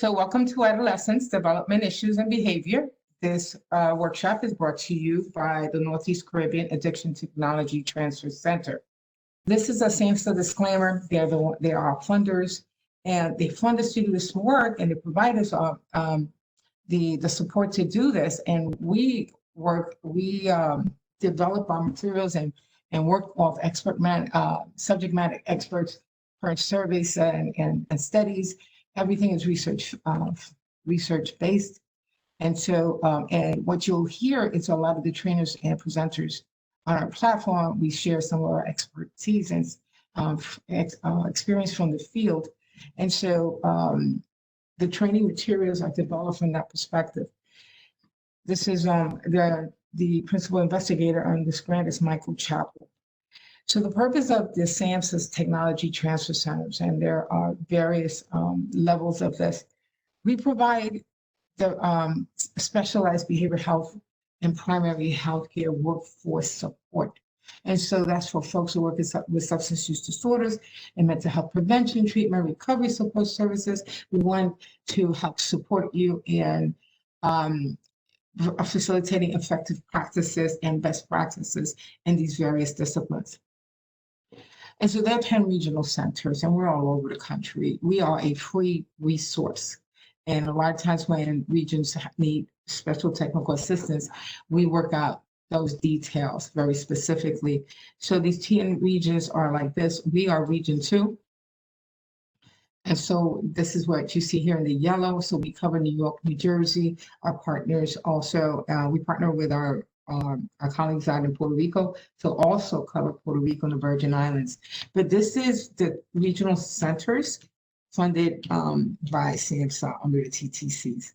So welcome to Adolescents, Development Issues and Behavior. This workshop is brought to you by the Northeast Caribbean Addiction Technology Transfer Center. This is a SAMHSA disclaimer. They are funders, and they fund us to do this work, and they provide us the support to do this. And we develop our materials and work off subject matter experts per surveys and studies. Everything is research based. And so, and what you'll hear is a lot of the trainers and presenters on our platform. We share some of our expertise and experience from the field. And so the training materials are developed from that perspective. This is the principal investigator on this grant is Michael Chappell. So the purpose of the SAMHSA's Technology Transfer Centers, and there are various levels of this, we provide the specialized behavioral health and primary healthcare workforce support. And so that's for folks who work with substance use disorders and mental health prevention, treatment, recovery support services. We want to help support you in facilitating effective practices and best practices in these various disciplines. And so there are 10 regional centers, and we're all over the country. We are a free resource. And a lot of times when regions need special technical assistance, we work out those details very specifically. So these 10 regions are like this. We are Region 2. And so this is what you see here in the yellow. So we cover New York, New Jersey. Our partners also, we partner with our colleagues out in Puerto Rico, so also cover Puerto Rico and the Virgin Islands. But this is the regional centers funded by SAMHSA under the TTCs.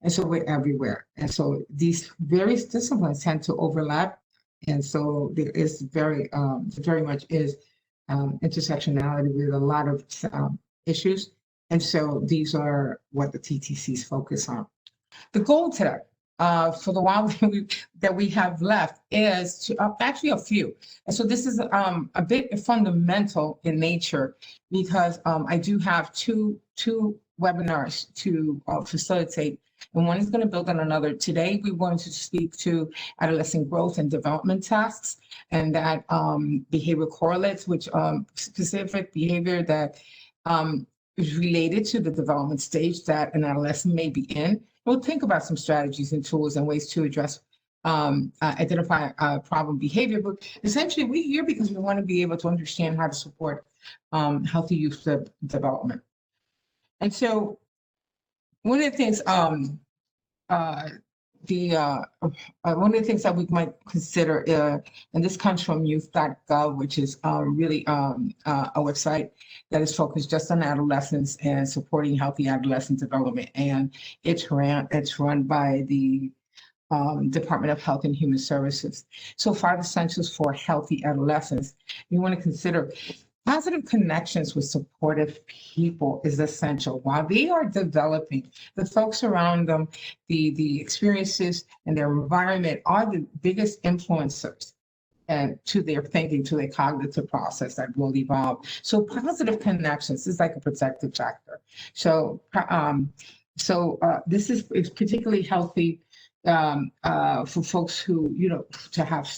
And so we're everywhere. And so these various disciplines tend to overlap. And so there is very much is intersectionality with a lot of issues. And so these are what the TTCs focus on. The goal today, for the while that we have left, is to actually a few. And so this is a bit fundamental in nature because I do have two webinars to facilitate, and one is going to build on another. Today, we're going to speak to adolescent growth and development tasks, and that behavior correlates, which specific behavior that is related to the development stage that an adolescent may be in. We'll think about some strategies and tools and ways to address, identify problem behavior. But essentially, we're here because we want to be able to understand how to support healthy youth development. And so, one of the things, one of the things that we might consider, and this comes from youth.gov, which is really a website that is focused just on adolescents and supporting healthy adolescent development. And it's run by the Department of Health and Human Services. So 5 essentials for healthy adolescents. You want to consider positive connections with supportive people is essential. While they are developing, the folks around them, the experiences and their environment are the biggest influencers and to their thinking, to their cognitive process that will evolve. So positive connections is like a protective factor. So this is particularly healthy for folks who, to have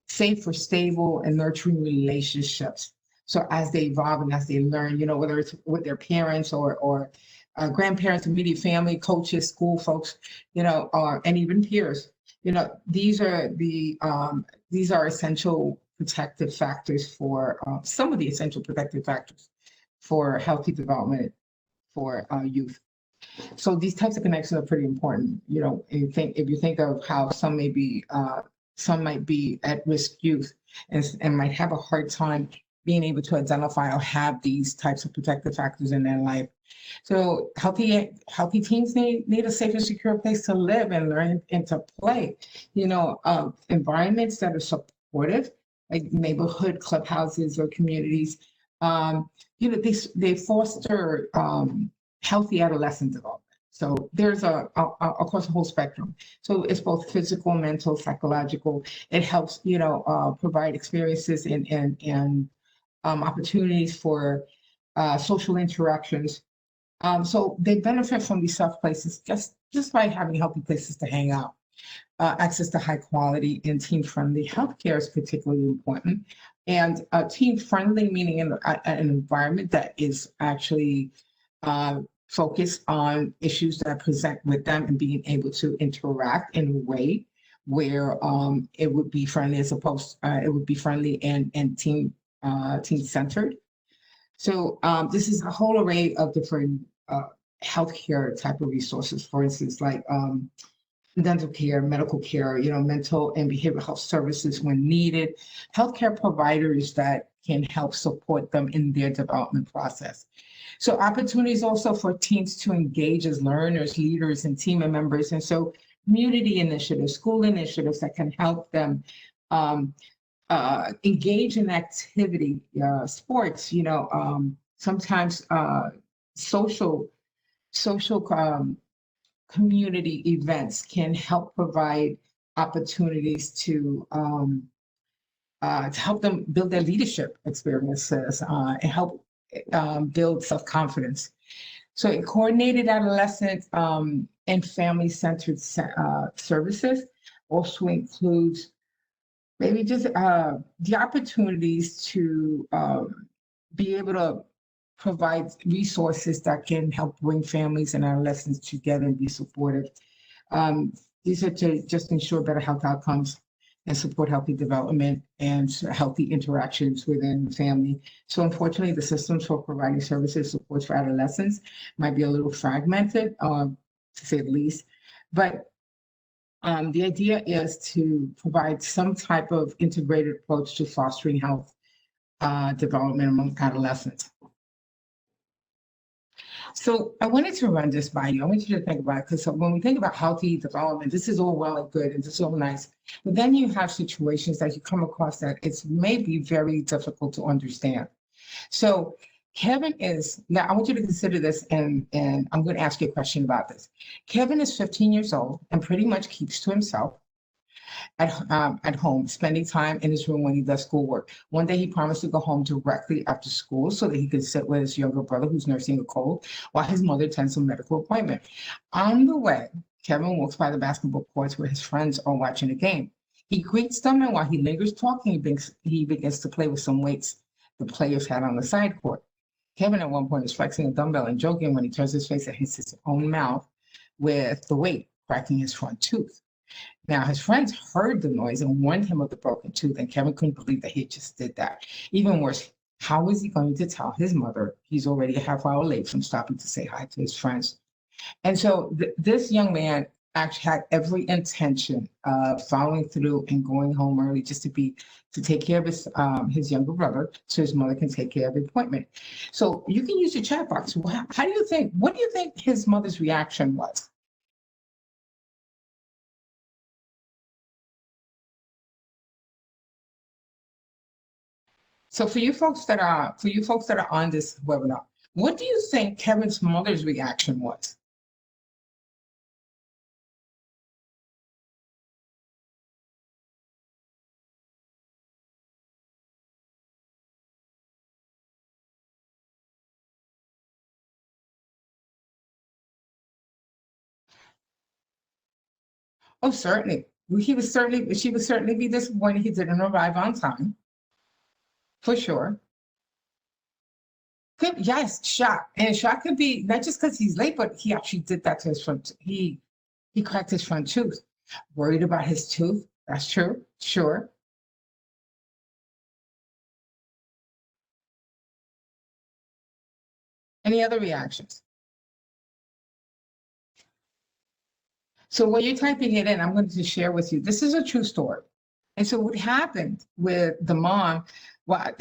safe or stable and nurturing relationships. So as they evolve and as they learn, whether it's with their parents or grandparents, immediate family, coaches, school folks, and even peers, these are essential protective factors for some of the essential protective factors for healthy development for youth. So these types of connections are pretty important. If you think of how some might be at-risk youth and might have a hard time being able to identify or have these types of protective factors in their life. So healthy teens need a safe and secure place to live and learn and to play. Environments that are supportive, like neighborhood clubhouses or communities. They foster healthy adolescent development. So there's across the whole spectrum. So it's both physical, mental, psychological. It helps provide experiences and opportunities for social interactions So they benefit from these soft places just by having healthy places to hang out. Access to high quality and team friendly healthcare is particularly important. And team friendly meaning an environment that is actually focused on issues that present with them and being able to interact in a way where it would be friendly as opposed it would be friendly and team centered. So this is a whole array of different healthcare type of resources. For instance, like dental care, medical care, mental and behavioral health services when needed, healthcare providers that can help support them in their development process. So opportunities also for teens to engage as learners, leaders, and team members. And so community initiatives, school initiatives that can help them engage in activity, sports, sometimes social community events can help provide opportunities to help them build their leadership experiences and help build self-confidence. So a coordinated adolescent and family-centered services also includes maybe just the opportunities to be able to provide resources that can help bring families and adolescents together and be supportive. These are to just ensure better health outcomes and support healthy development and healthy interactions within the family. So unfortunately, the systems for providing services supports for adolescents might be a little fragmented, to say the least. But the idea is to provide some type of integrated approach to fostering health development among adolescents. So I wanted to run this by you. I want you to think about it because when we think about healthy development, this is all well and good and this is all nice. But then you have situations that you come across that it's maybe very difficult to understand. So Kevin is, now I want you to consider this and I'm going to ask you a question about this. Kevin is 15 years old and pretty much keeps to himself at home, spending time in his room when he does schoolwork. One day he promised to go home directly after school so that he could sit with his younger brother who's nursing a cold while his mother attends a medical appointment. On the way, Kevin walks by the basketball courts where his friends are watching a game. He greets them, and while he lingers talking, he begins to play with some weights the players had on the side court. Kevin at one point is flexing a dumbbell and joking when he turns his face and hits his own mouth with the weight, cracking his front tooth. Now, his friends heard the noise and warned him of the broken tooth, and Kevin couldn't believe that he just did that. Even worse, how is he going to tell his mother he's already a half hour late from stopping to say hi to his friends? And so this young man actually had every intention of following through and going home early just to take care of his younger brother so his mother can take care of the appointment. So you can use your chat box. What do you think his mother's reaction was? So for you folks that are on this webinar, what do you think Kevin's mother's reaction was? Oh, certainly. She would certainly be disappointed he didn't arrive on time, for sure. Yes, shock. And shock could be not just because he's late, but he actually did that to his front. He cracked his front tooth. Worried about his tooth. That's true. Sure. Any other reactions? So when you're typing it in, I'm going to share with you. This is a true story. And so what happened with the mom, what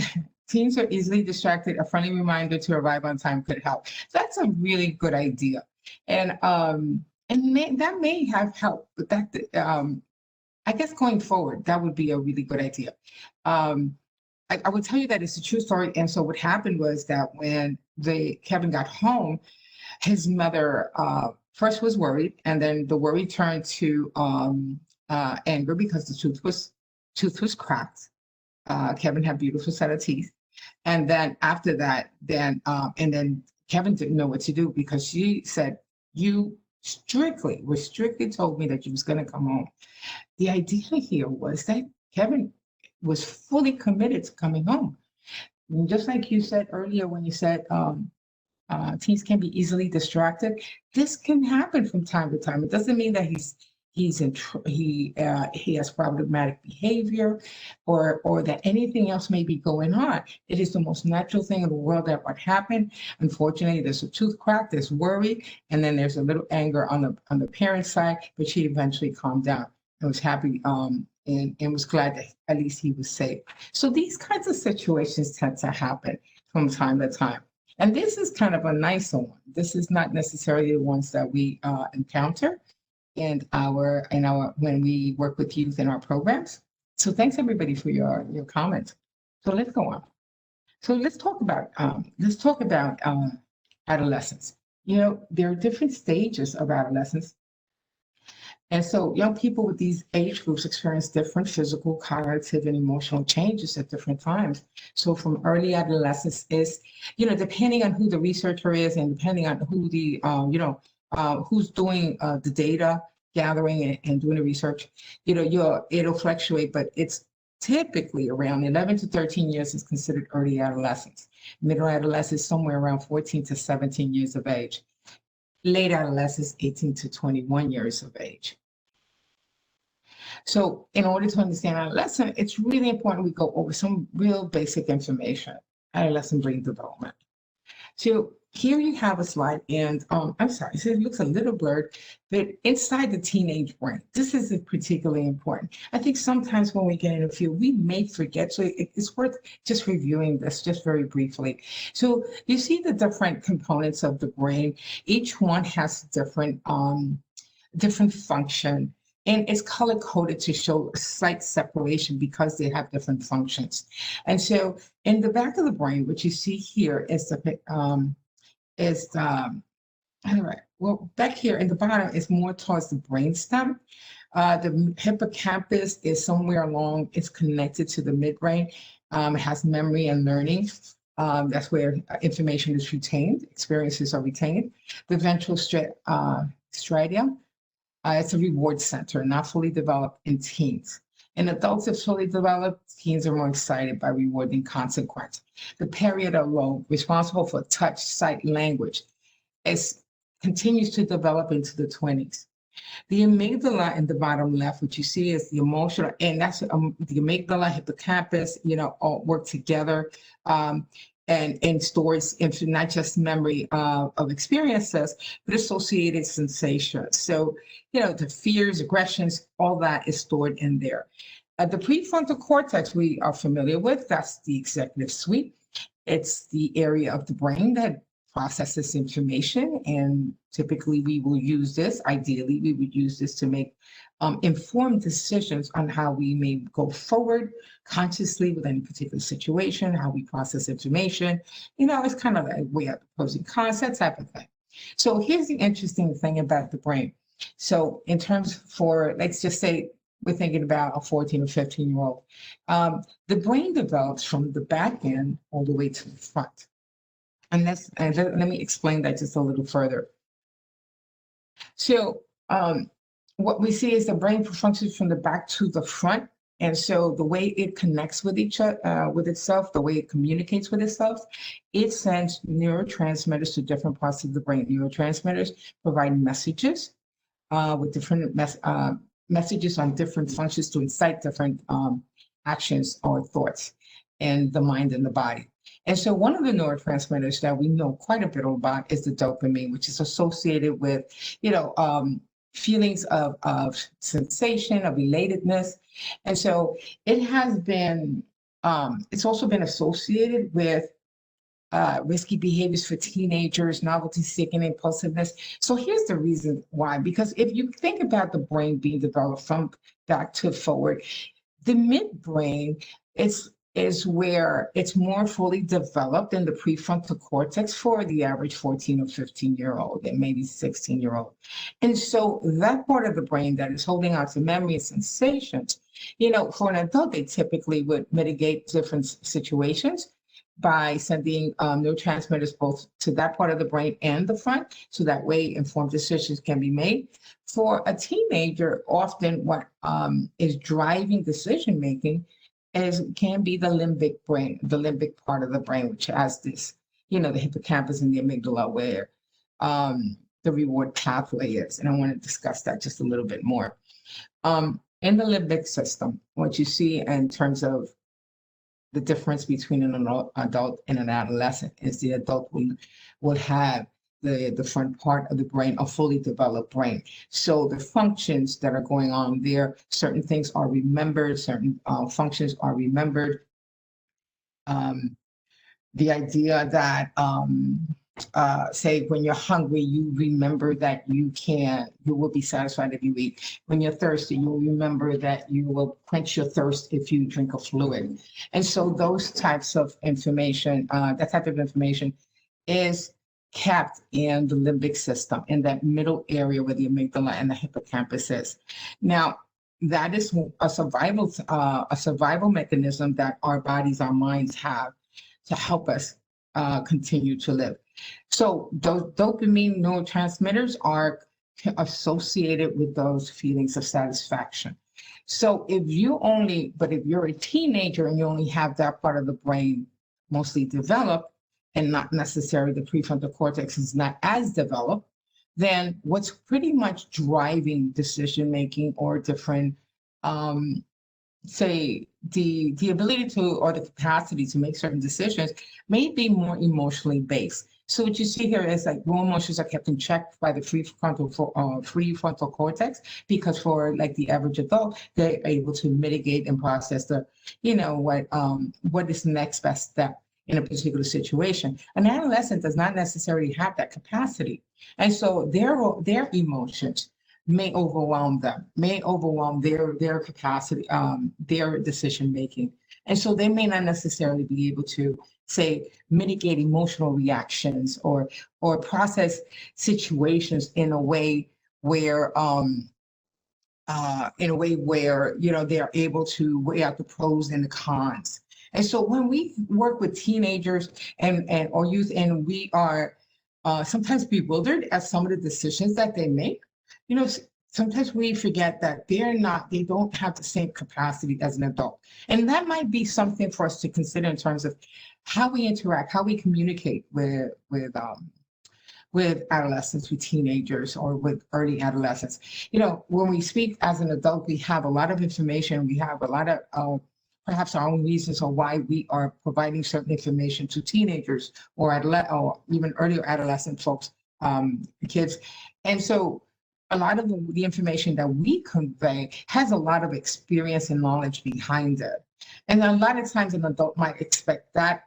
teens are easily distracted, a friendly reminder to arrive on time could help. That's a really good idea. And that may have helped, but I guess going forward, that would be a really good idea. I would tell you that it's a true story. And so what happened was that when Kevin got home, his mother first was worried, and then the worry turned to anger because the tooth was cracked. Kevin had a beautiful set of teeth, and then after that, then Kevin didn't know what to do because she said, you were strictly told me that you was going to come home. The idea here was that Kevin was fully committed to coming home. And just like you said earlier when you said teens can be easily distracted, this can happen from time to time. It doesn't mean that he has problematic behavior or that anything else may be going on. It is the most natural thing in the world that would happen. Unfortunately, there's a tooth crack, there's worry, and then there's a little anger on the parent side, but she eventually calmed down and was happy and was glad that at least he was safe. So these kinds of situations tend to happen from time to time. And this is kind of a nicer one. This is not necessarily the ones that we encounter in our when we work with youth in our programs. So thanks everybody for your comments. So let's go on. So let's talk about adolescence. You know, there are different stages of adolescence. And so young people with these age groups experience different physical, cognitive, and emotional changes at different times. So from early adolescence is, you know, depending on who the researcher is and depending on who the, who's doing the data gathering and doing the research, you know, it'll fluctuate, but it's typically around 11 to 13 years is considered early adolescence. Middle adolescence, somewhere around 14 to 17 years of age. Late adolescence, 18 to 21 years of age. So in order to understand adolescent, it's really important we go over some real basic information, adolescent brain development. So here you have a slide, and I'm sorry, so it looks a little blurred, but inside the teenage brain, this is particularly important. I think sometimes when we get in a field, we may forget, so it's worth just reviewing this just very briefly. So you see the different components of the brain. Each one has different function. And it's color coded to show slight separation because they have different functions. And so in the back of the brain, what you see here is well, back here in the bottom is more towards the brainstem. The hippocampus is somewhere along, it's connected to the midbrain. It has memory and learning. That's where information is retained, experiences are retained. The ventral striatum, it's a reward center, not fully developed in teens. In adults, it's fully developed. Teens are more excited by rewarding consequence. The parietal lobe, responsible for touch, sight, language, continues to develop into the 20s. The amygdala in the bottom left, what you see is the emotional, and that's the amygdala, hippocampus, you know, all work together. And stores not just memory of experiences, but associated sensations. So, you know, the fears, aggressions, all that is stored in there. The prefrontal cortex we are familiar with, that's the executive suite. It's the area of the brain that processes information, and typically we will use this, ideally we would use this to make informed decisions on how we may go forward consciously with any particular situation, how we process information. You know, it's kind of like we have the pros and cons, that type of thing. So here's the interesting thing about the brain. So in terms for, let's just say we're thinking about a 14 or 15-year-old, the brain develops from the back end all the way to the front. And let me explain that just a little further. So what we see is the brain functions from the back to the front. And so the way it connects with itself, the way it communicates with itself, it sends neurotransmitters to different parts of the brain. Neurotransmitters provide messages with different messages on different functions to incite different actions or thoughts in the mind and the body. And so one of the neurotransmitters that we know quite a bit about is the dopamine, which is associated with, you know, feelings of sensation, of relatedness. And so it has been, it's also been associated with risky behaviors for teenagers, novelty seeking, impulsiveness. So here's the reason why, because if you think about the brain being developed from back to forward, the midbrain is where it's more fully developed in the prefrontal cortex for the average 14 or 15-year-old and maybe 16-year-old. And so that part of the brain that is holding on to memory and sensations, you know, for an adult, they typically would mitigate different situations. by sending neurotransmitters both to that part of the brain and the front, so that way informed decisions can be made. For a teenager, often what is driving decision making can be the limbic brain, the limbic part of the brain, which has this, the hippocampus and the amygdala, where the reward pathway is. And I want to discuss that just a little bit more. In the limbic system, what you see in terms of the difference between an adult and an adolescent is the adult will have the front part of the brain, a fully developed brain. So the functions that are going on there, certain things are remembered, certain functions are remembered. The idea that, say, when you're hungry, you remember that you will be satisfied if you eat. When you're thirsty, you'll remember that you will quench your thirst if you drink a fluid. And so those types of information, that type of information is kept in the limbic system, in that middle area where the amygdala and the hippocampus is. Now, that is a survival mechanism that our bodies, our minds have to help us continue to live. So those dopamine neurotransmitters are associated with those feelings of satisfaction. So if you're a teenager and you only have that part of the brain mostly developed, and not necessarily the prefrontal cortex is not as developed, then what's pretty much driving decision making or different, say, the ability to, or the capacity to make certain decisions may be more emotionally based. So what you see here is like raw emotions are kept in check by the prefrontal cortex, because for like the average adult, they're able to mitigate and process the, what is the next best step in a particular situation. An adolescent does not necessarily have that capacity. And so their emotions may overwhelm them, may overwhelm their capacity, their decision making. And so they may not necessarily be able to, say, mitigate emotional reactions or process situations in a way where they're able to weigh out the pros and the cons. And so when we work with teenagers and or youth, and we are sometimes bewildered at some of the decisions that they make, sometimes we forget that they don't have the same capacity as an adult. And that might be something for us to consider in terms of how we interact, how we communicate with adolescents, with teenagers, or with early adolescents. When we speak as an adult, we have a lot of information. We have a lot of perhaps our own reasons or why we are providing certain information to teenagers or even earlier adolescent folks, kids. And so a lot of the information that we convey has a lot of experience and knowledge behind it. And a lot of times an adult might expect that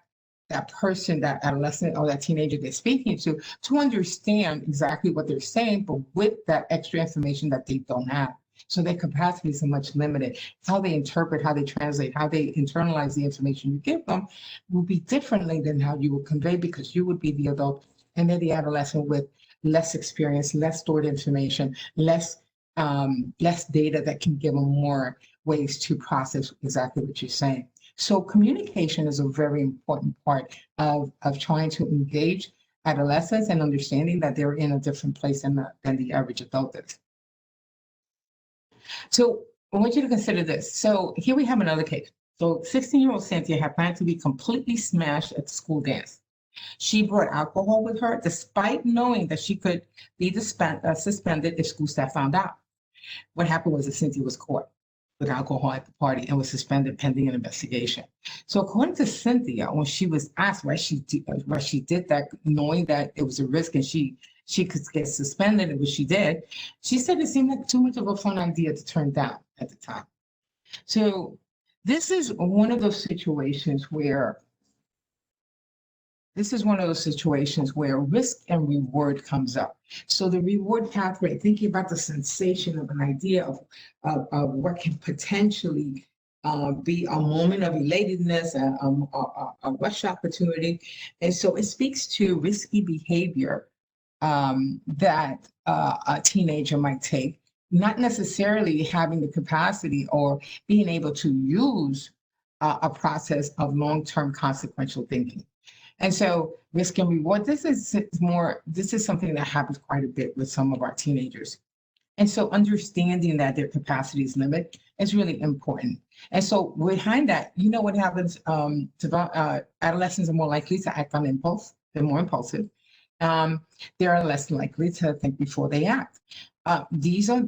person, that adolescent or that teenager they're speaking to understand exactly what they're saying, but with that extra information that they don't have. So their capacity is so much limited. How they interpret, how they translate, how they internalize the information you give them will be differently than how you would convey, because you would be the adult and they're the adolescent with less experience, less stored information, less data that can give them more ways to process exactly what you're saying. So communication is a very important part of trying to engage adolescents and understanding that they're in a different place than the average adult is. So I want you to consider this. So here we have another case. So 16-year-old Cynthia had planned to be completely smashed at the school dance. She brought alcohol with her, despite knowing that she could be suspended if school staff found out. What happened was that Cynthia was caught with alcohol at the party and was suspended pending an investigation. So according to Cynthia, when she was asked why she did that, knowing that it was a risk and she could get suspended, which she did, she said it seemed like too much of a fun idea to turn down at the time. So this is one of those situations where risk and reward comes up. So the reward pathway, thinking about the sensation of an idea of what can potentially be a moment of relatedness, a rush opportunity. And so it speaks to risky behavior that a teenager might take, not necessarily having the capacity or being able to use a process of long-term consequential thinking. And so risk and reward, this is something that happens quite a bit with some of our teenagers. And so understanding that their capacities limit is really important. And so behind that, you know what happens, adolescents are more likely to act on impulse. They're more impulsive. They are less likely to think before they act. These are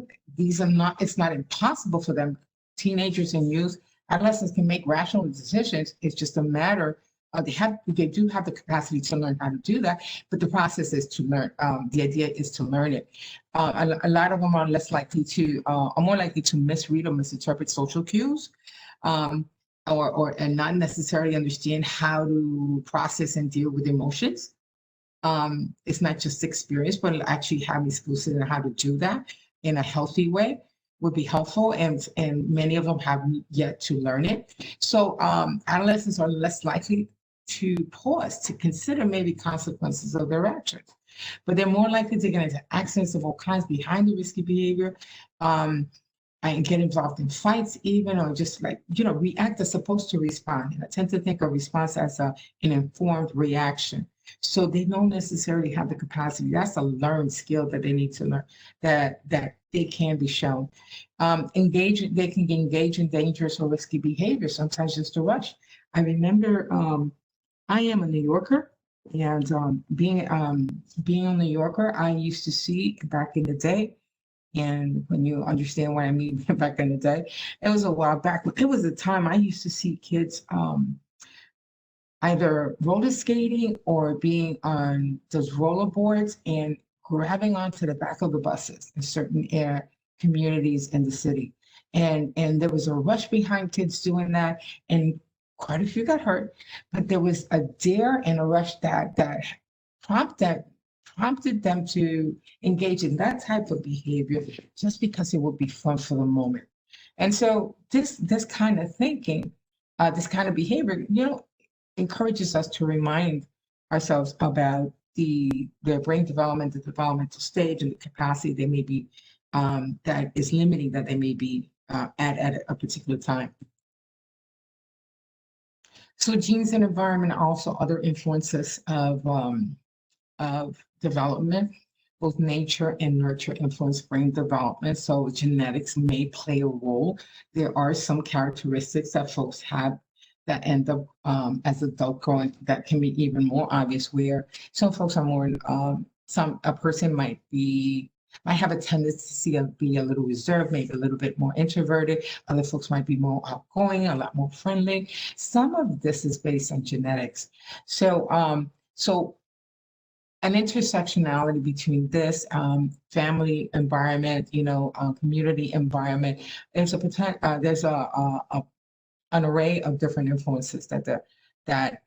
not, it's not impossible for them. Teenagers and youth, adolescents can make rational decisions. It's just a matter of they do have the capacity to learn how to do that, but the process is to learn. The idea is to learn it. A lot of them are more likely to misread or misinterpret social cues, and not necessarily understand how to process and deal with emotions. It's not just experience, but actually having skills in how to do that in a healthy way would be helpful, and many of them have yet to learn it. So adolescents are less likely to pause to consider maybe consequences of their actions, but they're more likely to get into accidents of all kinds behind the risky behavior, and get involved in fights even, or just react as supposed to respond. And I tend to think of response as an informed reaction. So they don't necessarily have the capacity. That's a learned skill that they need to learn, that they can be shown. They can engage in dangerous or risky behavior, sometimes just to rush. I remember I am a New Yorker, and being a New Yorker, I used to see back in the day, and when you understand what I mean back in the day, it was a while back. It was a time I used to see kids either roller skating or being on those roller boards and grabbing onto the back of the buses in certain communities in the city. And there was a rush behind kids doing that, and quite a few got hurt, but there was a dare and a rush that prompted them to engage in that type of behavior just because it would be fun for the moment. And so this kind of thinking, this kind of behavior, encourages us to remind ourselves about their brain development, the developmental stage, and the capacity they may be that is limiting that they may be at a particular time. So genes and environment are also other influences of development. Both nature and nurture influence brain development. So genetics may play a role. There are some characteristics that folks have that end up as adult growing that can be even more obvious, where some folks are more, a person might have a tendency to be a little reserved, maybe a little bit more introverted. Other folks might be more outgoing, a lot more friendly. Some of this is based on genetics. So an intersectionality between this family environment, community environment, there's an array of different influences that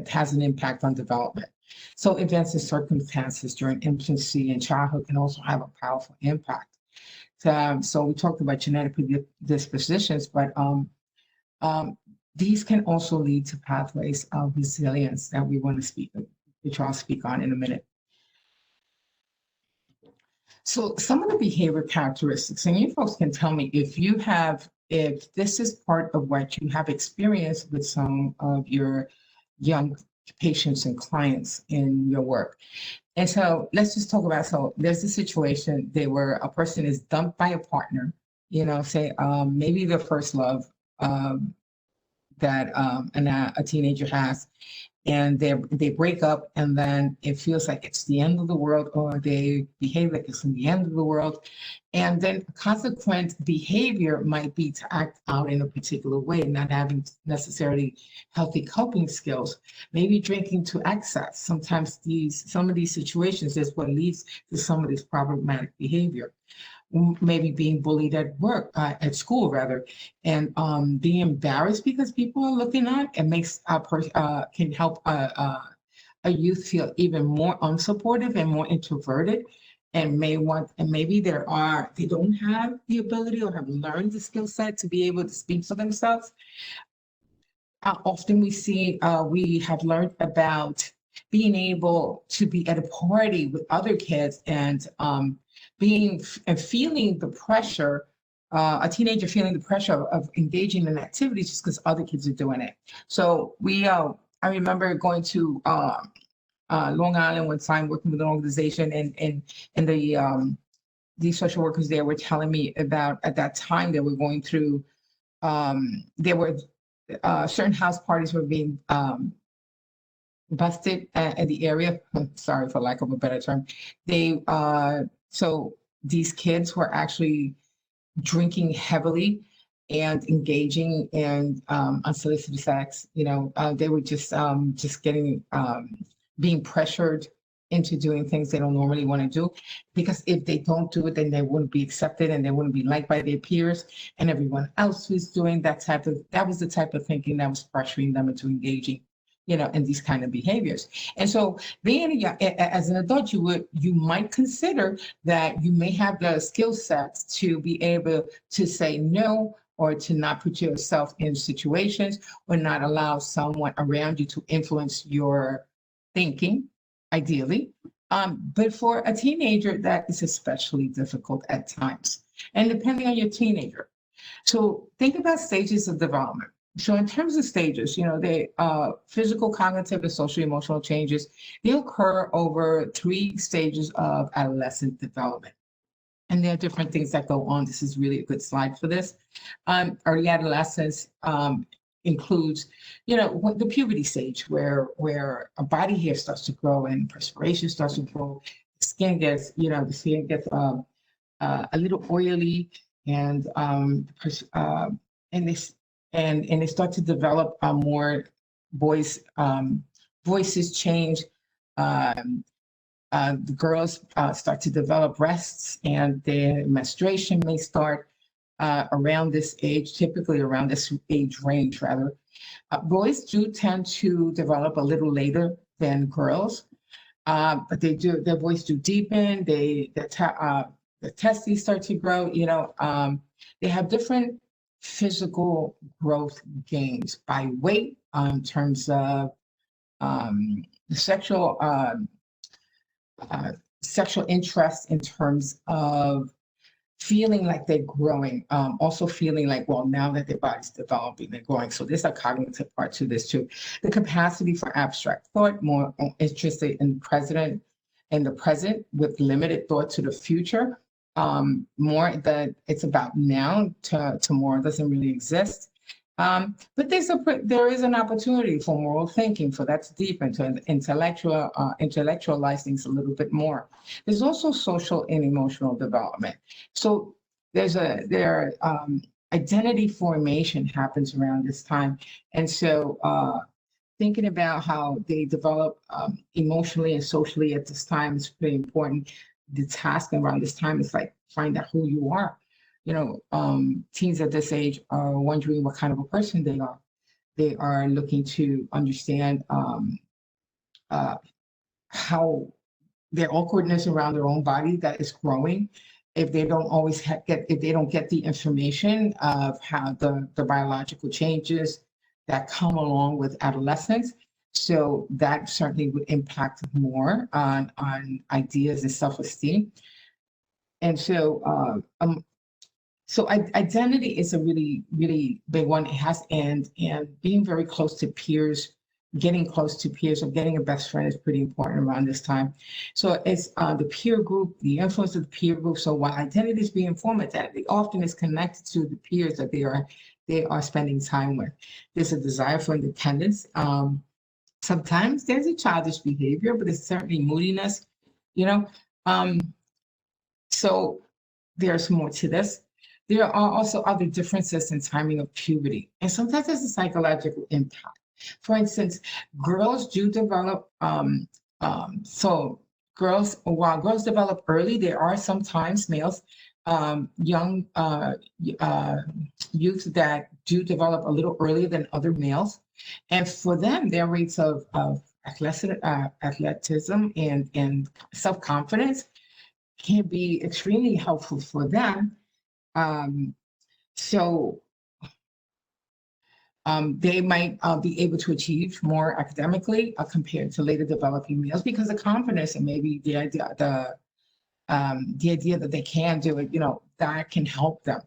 has an impact on development. So events and circumstances during infancy and childhood can also have a powerful impact. So we talked about genetic predispositions, but these can also lead to pathways of resilience that we want to speak, which I'll speak on in a minute. So some of the behavior characteristics, and you folks can tell me if this is part of what you have experienced with some of your young patients and clients in your work. And so let's just talk about, so there's a situation where a person is dumped by a partner, say maybe their first love that a teenager has, and they break up, and then it feels like it's the end of the world, or they behave like it's the end of the world. And then consequent behavior might be to act out in a particular way, not having necessarily healthy coping skills, maybe drinking to excess. Sometimes some of these situations is what leads to some of this problematic behavior. Maybe being bullied at work, at school rather, and being embarrassed because people are looking on. It makes can help a youth feel even more unsupportive and more introverted, and maybe they don't have the ability or have learned the skill set to be able to speak for themselves. Often we have learned about being able to be at a party with other kids and feeling the pressure a teenager feeling the pressure of engaging in activities just because other kids are doing it. So I remember going to Long Island one time working with an organization, and these social workers there were telling me about at that time they were going through there were certain house parties were being busted in the area. Sorry for lack of a better term. They so these kids were actually drinking heavily and engaging in unsolicited sex. They were just getting being pressured into doing things they don't normally want to do, because if they don't do it, then they wouldn't be accepted and they wouldn't be liked by their peers and everyone else who's doing that was the type of thinking that was pressuring them into engaging in these kind of behaviors. And so being as an adult, you might consider that you may have the skill sets to be able to say no, or to not put yourself in situations, or not allow someone around you to influence your thinking, ideally. But for a teenager, that is especially difficult at times, and depending on your teenager. So think about stages of development. So in terms of stages, they physical, cognitive, and social emotional changes, they occur over 3 stages of adolescent development. And there are different things that go on. This is really a good slide for this. Early adolescence includes, the puberty stage where a body hair starts to grow and perspiration starts to grow. The skin gets a little oily, and they start to develop more voices change. The girls start to develop breasts, and their menstruation may start around this age, typically around this age range, rather. Boys do tend to develop a little later than girls, but their voice do deepen. The testes start to grow. They have different physical growth gains by weight, in terms of sexual interest, in terms of feeling like they're growing, also feeling like, well, now that their body's developing, they're growing. So there's a cognitive part to this too. The capacity for abstract thought, more interested in the present with limited thought to the future. More that it's about now, to tomorrow doesn't really exist. But there is an opportunity for moral thinking, for that's deep into intellectualize things a little bit more. There's also social and emotional development. So identity formation happens around this time, and so thinking about how they develop emotionally and socially at this time is pretty important. The task around this time is like find out who you are. Teens at this age are wondering what kind of a person they are. They are looking to understand how their awkwardness around their own body that is growing. If they don't always if they don't get the information of how the biological changes that come along with adolescence. So that certainly would impact more on ideas and self-esteem. And so identity is a really, really big one. It has and being very close to peers, getting close to peers, or getting a best friend is pretty important around this time. So it's the peer group, the influence of the peer group. So while identity is being formed, identity often is connected to the peers that they are spending time with. There's a desire for independence. Sometimes there's a childish behavior, but it's certainly moodiness, so there's more to this. There are also other differences in timing of puberty, and sometimes there's a psychological impact. For instance, girls do develop, while girls develop early, there are sometimes males, young youth that do develop a little earlier than other males. And for them, their rates of athleticism and self-confidence can be extremely helpful for them. They might be able to achieve more academically compared to later developing males, because of confidence and maybe the idea that they can do it, that can help them.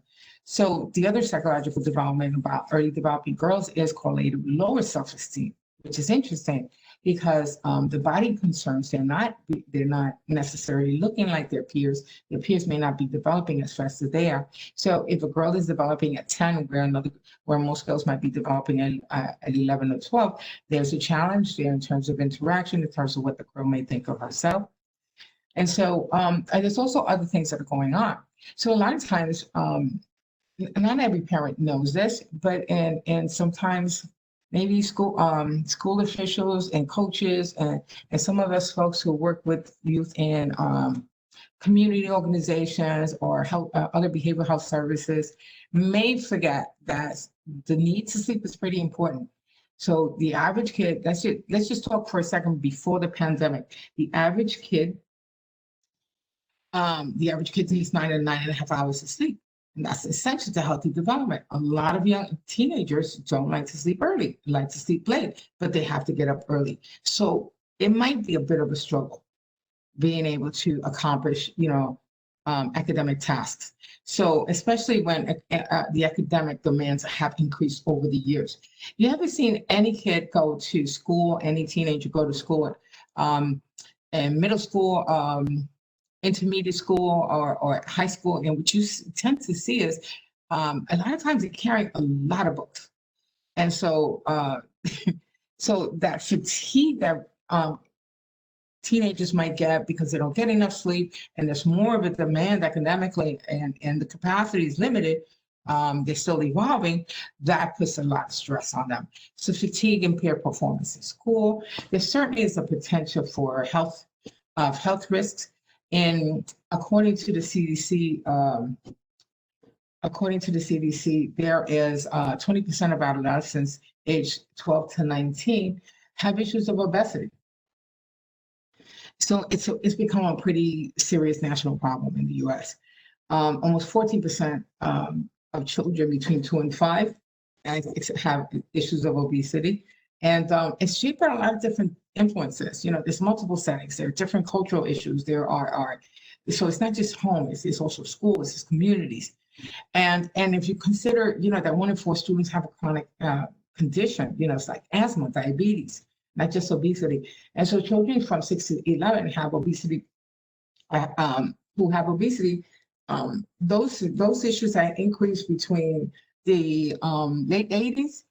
So the other psychological development about early developing girls is correlated with lower self-esteem, which is interesting because the body concerns, they're not necessarily looking like their peers. Their peers may not be developing as fast as they are. So if a girl is developing at 10, where most girls might be developing at 11 or 12, there's a challenge there in terms of interaction, in terms of what the girl may think of herself. And so and there's also other things that are going on. So a lot of times, not every parent knows this, but and sometimes maybe school officials and coaches and some of us folks who work with youth in community organizations or health, other behavioral health services may forget that the need to sleep is pretty important. So the average kid, let's just talk for a second before the pandemic. The average kid needs 9 to 9.5 hours of sleep. And that's essential to healthy development. A lot of young teenagers don't like to sleep early, like to sleep late, but they have to get up early. So it might be a bit of a struggle being able to accomplish, academic tasks. So especially when the academic demands have increased over the years. You haven't seen any kid go to school, any teenager go to school, and middle school, intermediate school or high school, and what you tend to see is a lot of times they're carrying a lot of books. And so so that fatigue that teenagers might get because they don't get enough sleep and there's more of a demand academically and the capacity is limited, they're still evolving, that puts a lot of stress on them. So fatigue, impaired performance in school, there certainly is a potential for health risks. And according to the CDC, there is 20% of adolescents aged 12 to 19 have issues of obesity. So it's become a pretty serious national problem in the U.S. Almost 14% of children between 2 and 5 have issues of obesity. And it's shaped by a lot of different influences. There's multiple settings. There are different cultural issues. So it's not just home. It's also schools. It's communities. And if you consider, that 1 in 4 students have a chronic condition. It's like asthma, diabetes, not just obesity. And so children from 6 to 11 have obesity. Who have obesity. Those issues have increased between the late 80s.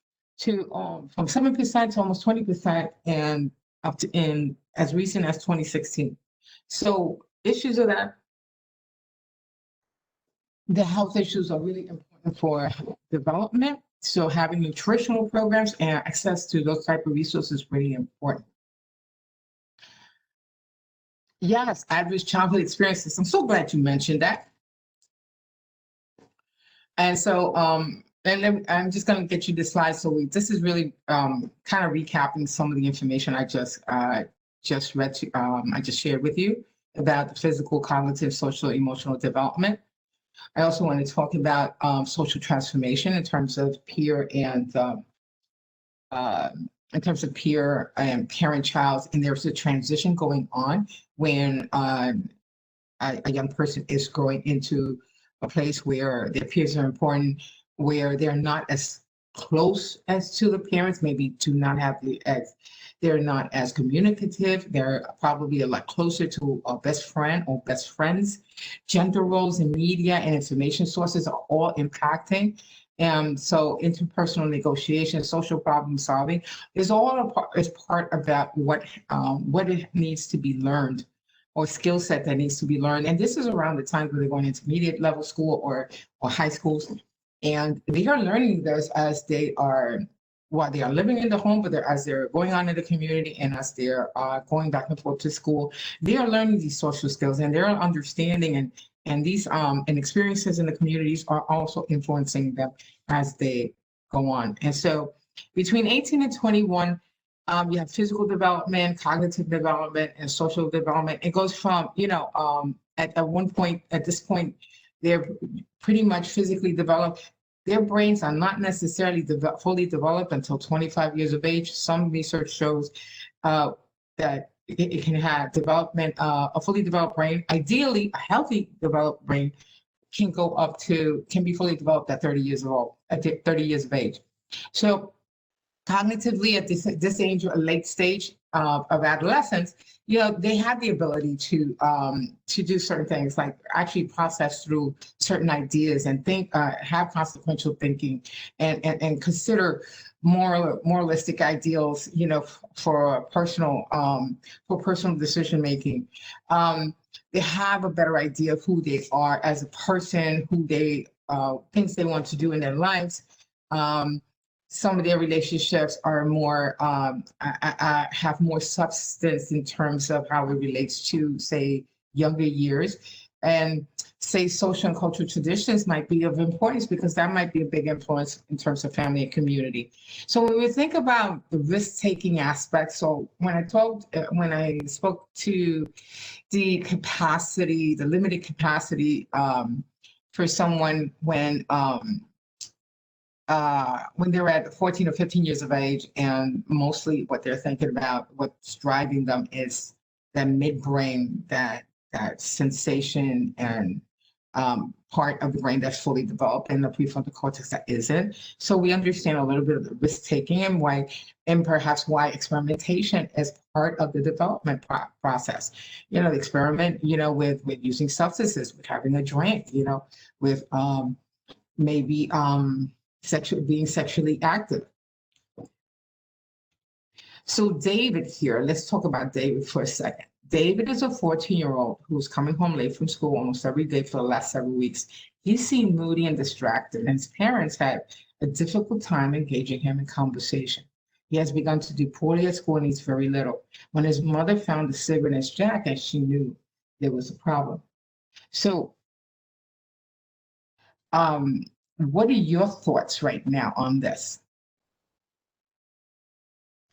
From 7% to almost 20%, and up to in as recent as 2016. So issues of that, the health issues are really important for development. So having nutritional programs and access to those type of resources is really important. Yes, adverse childhood experiences. I'm so glad you mentioned that. And so and then I'm just going to get you the slide. So this is really kind of recapping some of the information I just read to, I just shared with you about the physical, cognitive, social, emotional development. I also want to talk about social transformation in terms of peer and parent-child, and there's a transition going on when a young person is growing into a place where their peers are important, where they're not as close as to the parents, maybe do not have they're not as communicative. They're probably a lot closer to a best friend or best friends. Gender roles in media and information sources are all impacting. And so interpersonal negotiation, social problem solving is all part about what it needs to be learned, or skill set that needs to be learned. And this is around the time where they're going intermediate level school or high schools. And they are learning this as they are, while they are living in the home, but as they're going on in the community and as they're going back and forth to school, they are learning these social skills and they're understanding and these and experiences in the communities are also influencing them as they go on. And so between 18 and 21, you have physical development, cognitive development, and social development. It goes from, at this point, they're pretty much physically developed. Their brains are not necessarily fully developed until 25 years of age. Some research shows that it can have development, a fully developed brain, ideally a healthy developed brain can be fully developed at 30 years old, at 30 years of age. So cognitively at this age or late stage of adolescence, they have the ability to do certain things, like actually process through certain ideas and think, have consequential thinking, and consider moralistic ideals, for personal decision making. They have a better idea of who they are as a person, who they things they want to do in their lives. Some of their relationships are more have more substance in terms of how it relates to, say, younger years, and say social and cultural traditions might be of importance, because that might be a big influence in terms of family and community. So when we think about the risk-taking aspect, so when I spoke to the capacity, the limited capacity for someone when they're at 14 or 15 years of age, and mostly what they're thinking about, what's driving them, is that midbrain, that sensation and part of the brain that's fully developed, and the prefrontal cortex that isn't. So we understand a little bit of the risk taking and perhaps why experimentation is part of the development process. The experiment, with using substances, with having a drink, with maybe being sexually active. So David here, let's talk about David for a second. David is a 14-year-old who's coming home late from school almost every day for the last several weeks. He's seen moody and distracted, and his parents had a difficult time engaging him in conversation. He has begun to do poorly at school and eats very little. When his mother found the cigarette in his jacket, she knew there was a problem. So, what are your thoughts right now on this?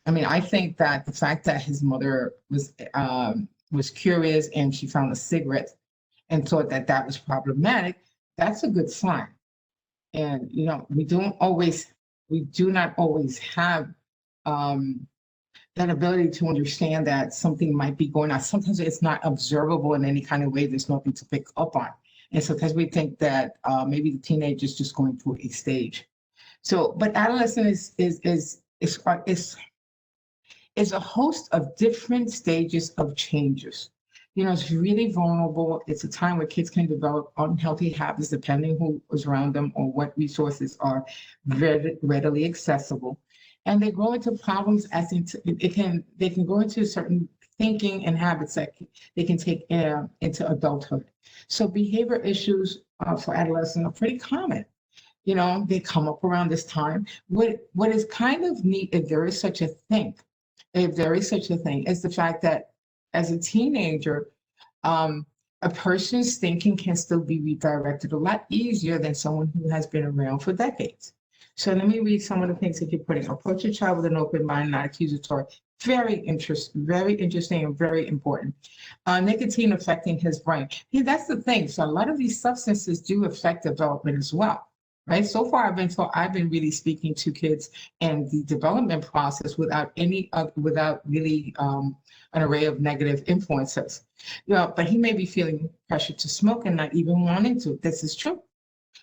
I mean, I think that the fact that his mother was curious and she found a cigarette and thought that was problematic, that's a good sign. And we do not always have that ability to understand that something might be going on. Sometimes it's not observable in any kind of way. There's nothing to pick up on. And sometimes we think that maybe the teenager is just going through a stage. So, but adolescence is a host of different stages of changes. It's really vulnerable. It's a time where kids can develop unhealthy habits depending who is around them or what resources are readily accessible. And they grow into problems they can go into certain thinking and habits that they can take into adulthood. So behavior issues for adolescents are pretty common. They come up around this time. What is kind of neat, if there is such a thing, is the fact that as a teenager, a person's thinking can still be redirected a lot easier than someone who has been around for decades. So let me read some of the things that you're putting. Approach a child with an open mind, not accusatory. Very interesting and very important. Nicotine affecting his brain. Yeah, that's the thing. So a lot of these substances do affect development as well. Right. So far, I've been really speaking to kids and the development process without really an array of negative influences. But he may be feeling pressure to smoke and not even wanting to. This is true.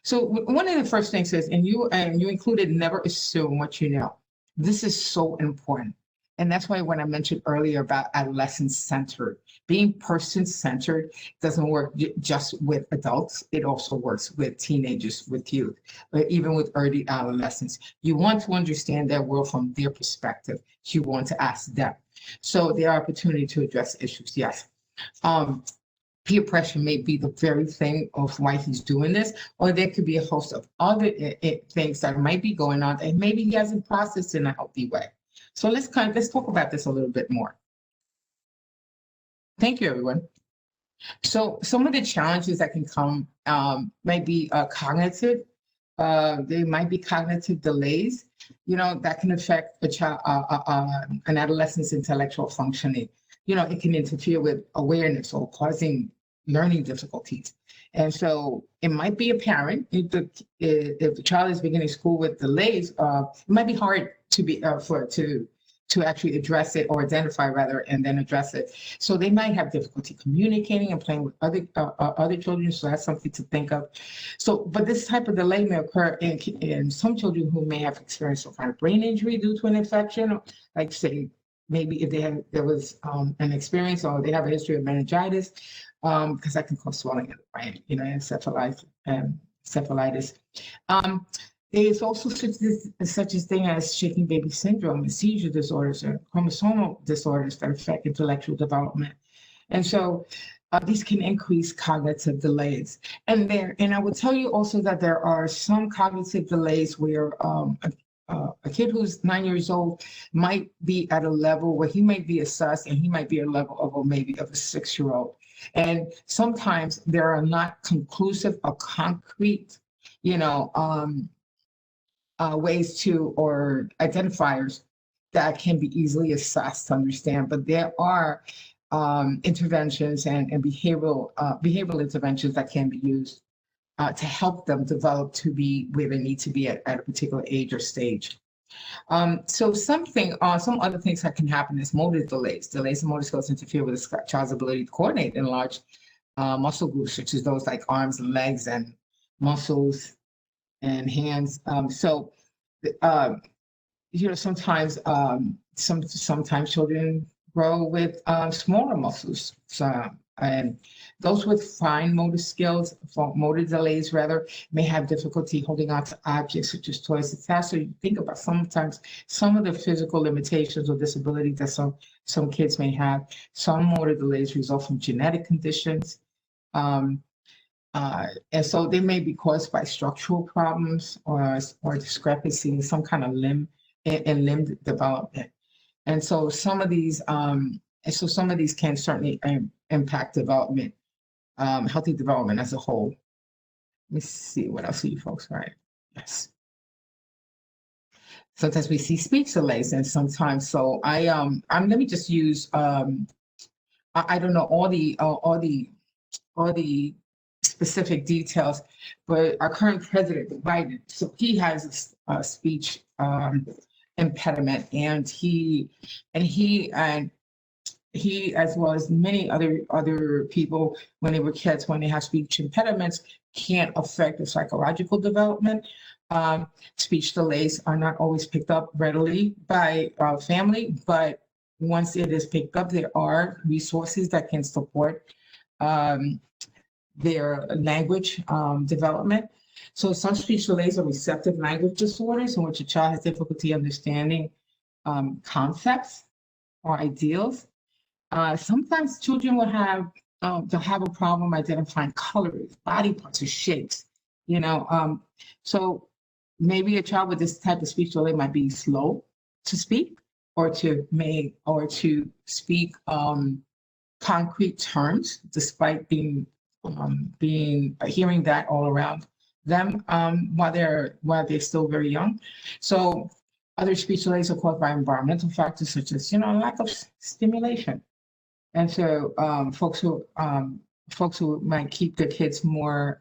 So one of the first things is, and you included, never assume what you know. This is so important. And that's why when I mentioned earlier about adolescent-centered, being person-centered doesn't work just with adults. It also works with teenagers, with youth, but even with early adolescents. You want to understand their world from their perspective. You want to ask them. So there are opportunity to address issues, yes. Peer pressure may be the very thing of why he's doing this, or there could be a host of other things that might be going on that maybe he hasn't processed in a healthy way. So let's talk about this a little bit more. Thank you, everyone. So some of the challenges that can come might be cognitive. There might be cognitive delays, that can affect a child, an adolescent's intellectual functioning. It can interfere with awareness or causing learning difficulties. And so it might be apparent if the child is beginning school with delays, it might be hard to to actually address it, or identify rather, and then address it. So they might have difficulty communicating and playing with other children. So that's something to think of. So, but this type of delay may occur in some children who may have experienced some kind of brain injury due to an infection, like say maybe if there was an experience, or they have a history of meningitis, because that can cause swelling in the brain, encephalitis. There's also such a thing as shaking baby syndrome and seizure disorders and chromosomal disorders that affect intellectual development. And so these can increase cognitive delays. And I will tell you also that there are some cognitive delays where a kid who's 9 years old might be at a level where he might be assessed, and he might be at a level of maybe of a 6-year-old. And sometimes there are not conclusive or concrete, ways to, or identifiers that can be easily assessed to understand. But there are interventions and behavioral interventions that can be used to help them develop to be where they need to be at a particular age or stage. So some other things that can happen is motor delays. Delays in motor skills interfere with the child's ability to coordinate in large muscle groups, such as those like arms and legs and muscles and hands. Sometimes sometimes children grow with smaller muscles. And those with fine motor skills, motor delays rather, may have difficulty holding on to objects such as toys and tasks. So you think about sometimes some of the physical limitations or disabilities that some kids may have. Some motor delays result from genetic conditions. And so they may be caused by structural problems or discrepancy in some kind of limb development. And so some of these can certainly impact development, healthy development as a whole. Let me see what else you folks right. Yes. Sometimes we see speech delays, and sometimes let me just use I don't know all the specific details, but our current president, Biden, so he has a speech impediment, and he, as well as many other people, when they were kids, when they have speech impediments, can't affect their psychological development. Speech delays are not always picked up readily by family, but once it is picked up, there are resources that can support their language development. So some speech delays are receptive language disorders in which a child has difficulty understanding concepts or ideals. Sometimes children will have they'll have a problem identifying colors, body parts, or shapes. So maybe a child with this type of speech delay might be slow to speak, or to speak concrete terms, despite hearing that all around them while they're still very young. So other speech delays are caused by environmental factors such as lack of stimulation. And so folks who might keep their kids more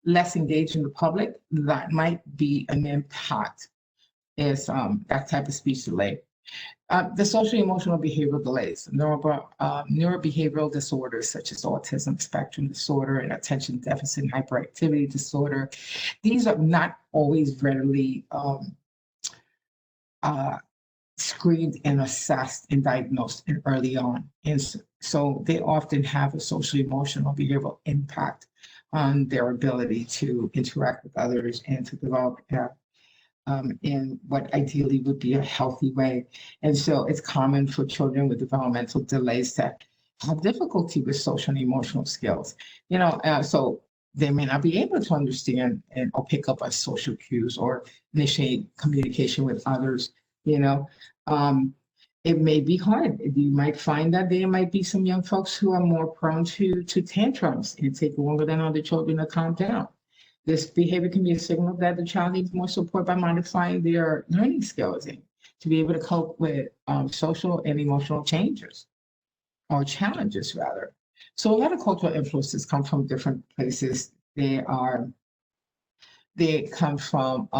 less engaged in the public, that might be an impact, is that type of speech delay. The social emotional behavioral delays, neurobehavioral disorders such as autism spectrum disorder and attention deficit and hyperactivity disorder. These are not always readily screened and assessed and diagnosed early on. And so they often have a social emotional behavioral impact on their ability to interact with others and to develop in what ideally would be a healthy way. And so it's common for children with developmental delays to have difficulty with social and emotional skills. So they may not be able to understand or pick up on social cues or initiate communication with others. It may be hard. You might find that there might be some young folks who are more prone to tantrums and take longer than other children to calm down. This behavior can be a signal that the child needs more support by modifying their learning skills and to be able to cope with social and emotional changes or challenges, rather. So a lot of cultural influences come from different places. They come from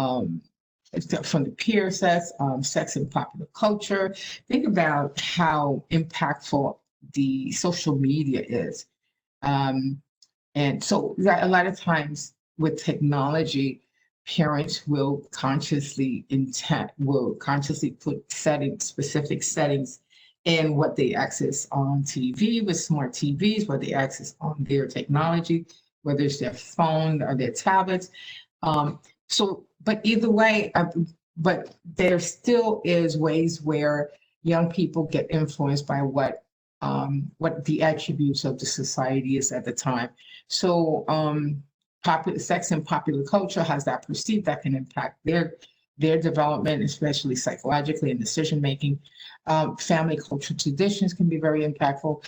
from the peer sets, sex and popular culture. Think about how impactful the social media is. Um, and so a lot of times with technology, parents will consciously put specific settings in what they access on TV with smart TVs, what they access on their technology, whether it's their phone or their tablets. Um, but either way, but there still is ways where young people get influenced by what the attributes of the society is at the time. So popular sex and popular culture has that perceived that can impact their development, especially psychologically and decision making. Family culture traditions can be very impactful,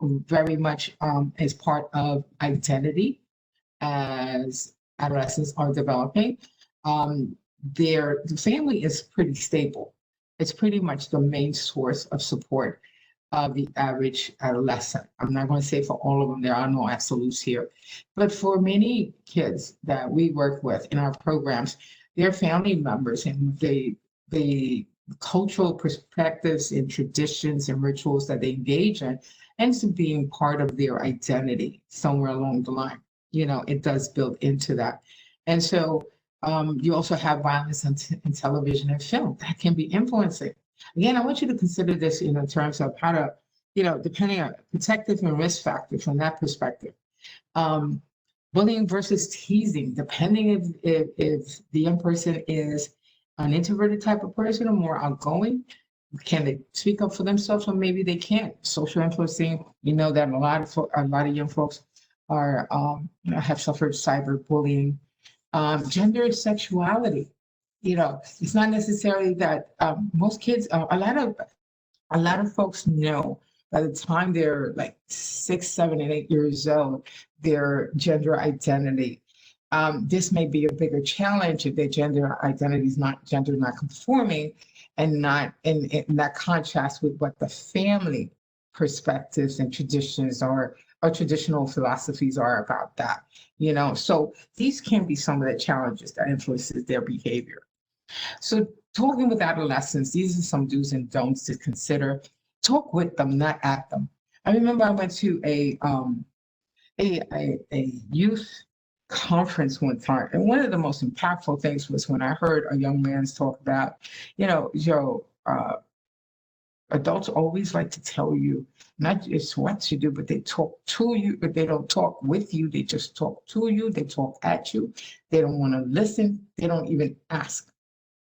very much as part of identity as adolescents are developing. The family is pretty stable. It's pretty much the main source of support of the average adolescent. I'm not going to say for all of them, there are no absolutes here, but for many kids that we work with in our programs, their family members and the cultural perspectives and traditions and rituals that they engage in ends up being part of their identity somewhere along the line. It does build into that. And so you also have violence in television and film that can be influencing. Again, I want you to consider this in terms of how to, depending on protective and risk factors from that perspective. Bullying versus teasing, depending if the young person is an introverted type of person or more outgoing, can they speak up for themselves or maybe they can't? Social influencing, that a lot of young folks are have suffered cyberbullying. Gender and sexuality, it's not necessarily that most kids, a lot of folks know by the time they're like 6, 7, and 8 years old, their gender identity. This may be a bigger challenge if their gender identity is not gender not conforming and not in that contrast with what the family perspectives and traditions are or traditional philosophies are about that. So these can be some of the challenges that influences their behavior. So talking with adolescents, these are some do's and don'ts to consider. Talk with them, not at them. I remember I went to a youth conference one time, and one of the most impactful things was when I heard a young man talk about, adults always like to tell you not just what to do, but they talk to you, but they don't talk with you. They just talk to you. They talk at you. They don't want to listen. They don't even ask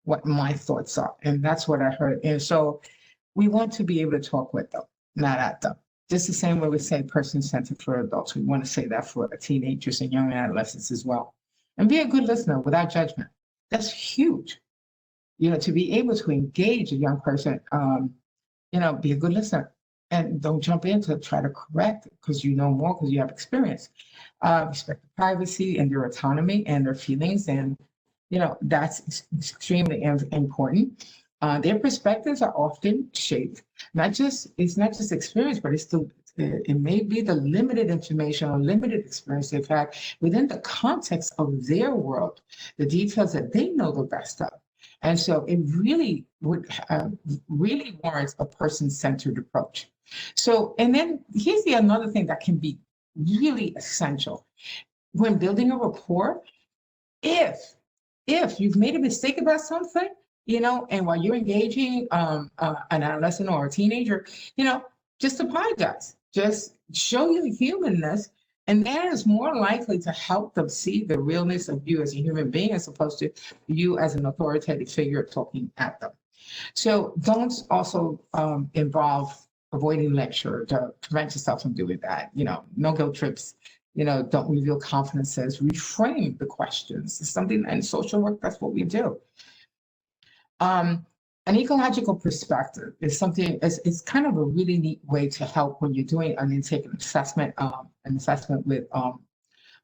what my thoughts are. And that's what I heard. And so we want to be able to talk with them, not at them. Just the same way we say person-centered for adults. We want to say that for teenagers and young adolescents as well. And be a good listener without judgment. That's huge. To be able to engage a young person, be a good listener and don't jump in to try to correct because you know more because you have experience. Respect the privacy and their autonomy and their feelings. And, that's extremely important. Their perspectives are often shaped, it's not just experience, but it may be the limited information or limited experience they've had within the context of their world, the details that they know the best of. And so it really really warrants a person-centered approach. So, and then here's another thing that can be really essential when building a rapport. If you've made a mistake about something, and while you're engaging an adolescent or a teenager, just apologize. Just show your humanness. And that is more likely to help them see the realness of you as a human being as opposed to you as an authoritative figure talking at them. So don'ts also involve avoiding lecture to prevent yourself from doing that. No guilt trips. Don't reveal confidences. Reframe the questions. It's something in social work, that's what we do. An ecological perspective is something, it's kind of a really neat way to help when you're doing an intake assessment, with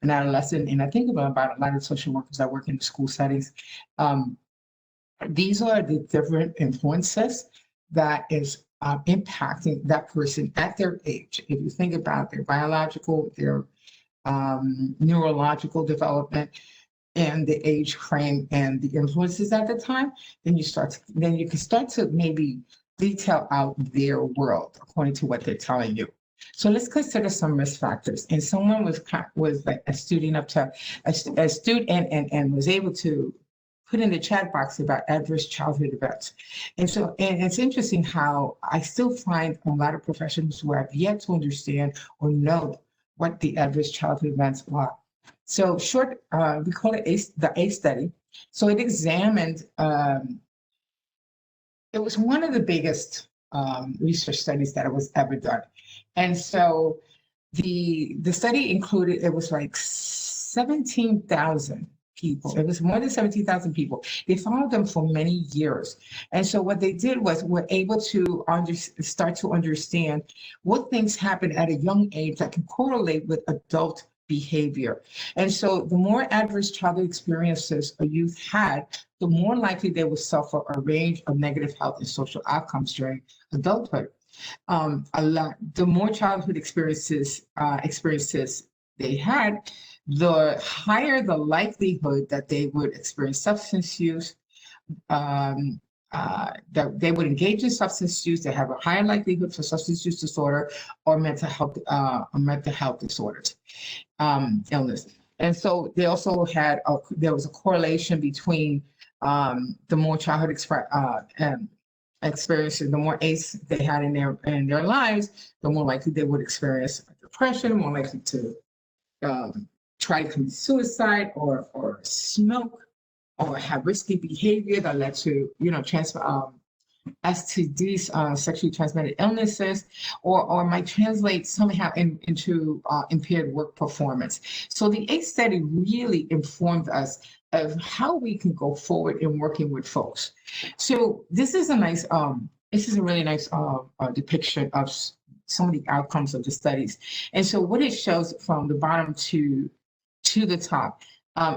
an adolescent. And I think about a lot of social workers that work in the school settings. These are the different influences that is impacting that person at their age. If you think about their biological, their neurological development, and the age frame and the influences at the time, then you can start to maybe detail out their world according to what they're telling you. So let's consider some risk factors. And someone was like a student up to a student and was able to put in the chat box about adverse childhood events. And so, and it's interesting how I still find a lot of professionals who have yet to understand or know what the adverse childhood events are. So we call it the ACE study. So it examined, it was one of the biggest research studies that was ever done. And so the study included, it was like 17,000 people. It was more than 17,000 people. They followed them for many years. And so what they did was were able to start to understand what things happen at a young age that can correlate with adult behavior. And so the more adverse childhood experiences a youth had, the more likely they would suffer a range of negative health and social outcomes during adulthood. The more childhood experiences they had, the higher the likelihood that they would experience substance use, that they would engage in substance use. They have a higher likelihood for substance use disorder or mental health disorders, illness. And so they also had there was a correlation between the more childhood experiences, the more ACE they had in their lives, the more likely they would experience depression, more likely to try to commit suicide or smoke or have risky behavior that led to, STDs, sexually transmitted illnesses, or might translate somehow into impaired work performance. So the ACE study really informed us of how we can go forward in working with folks. So this is a really nice depiction of some of the outcomes of the studies. And so what it shows from the bottom to the top,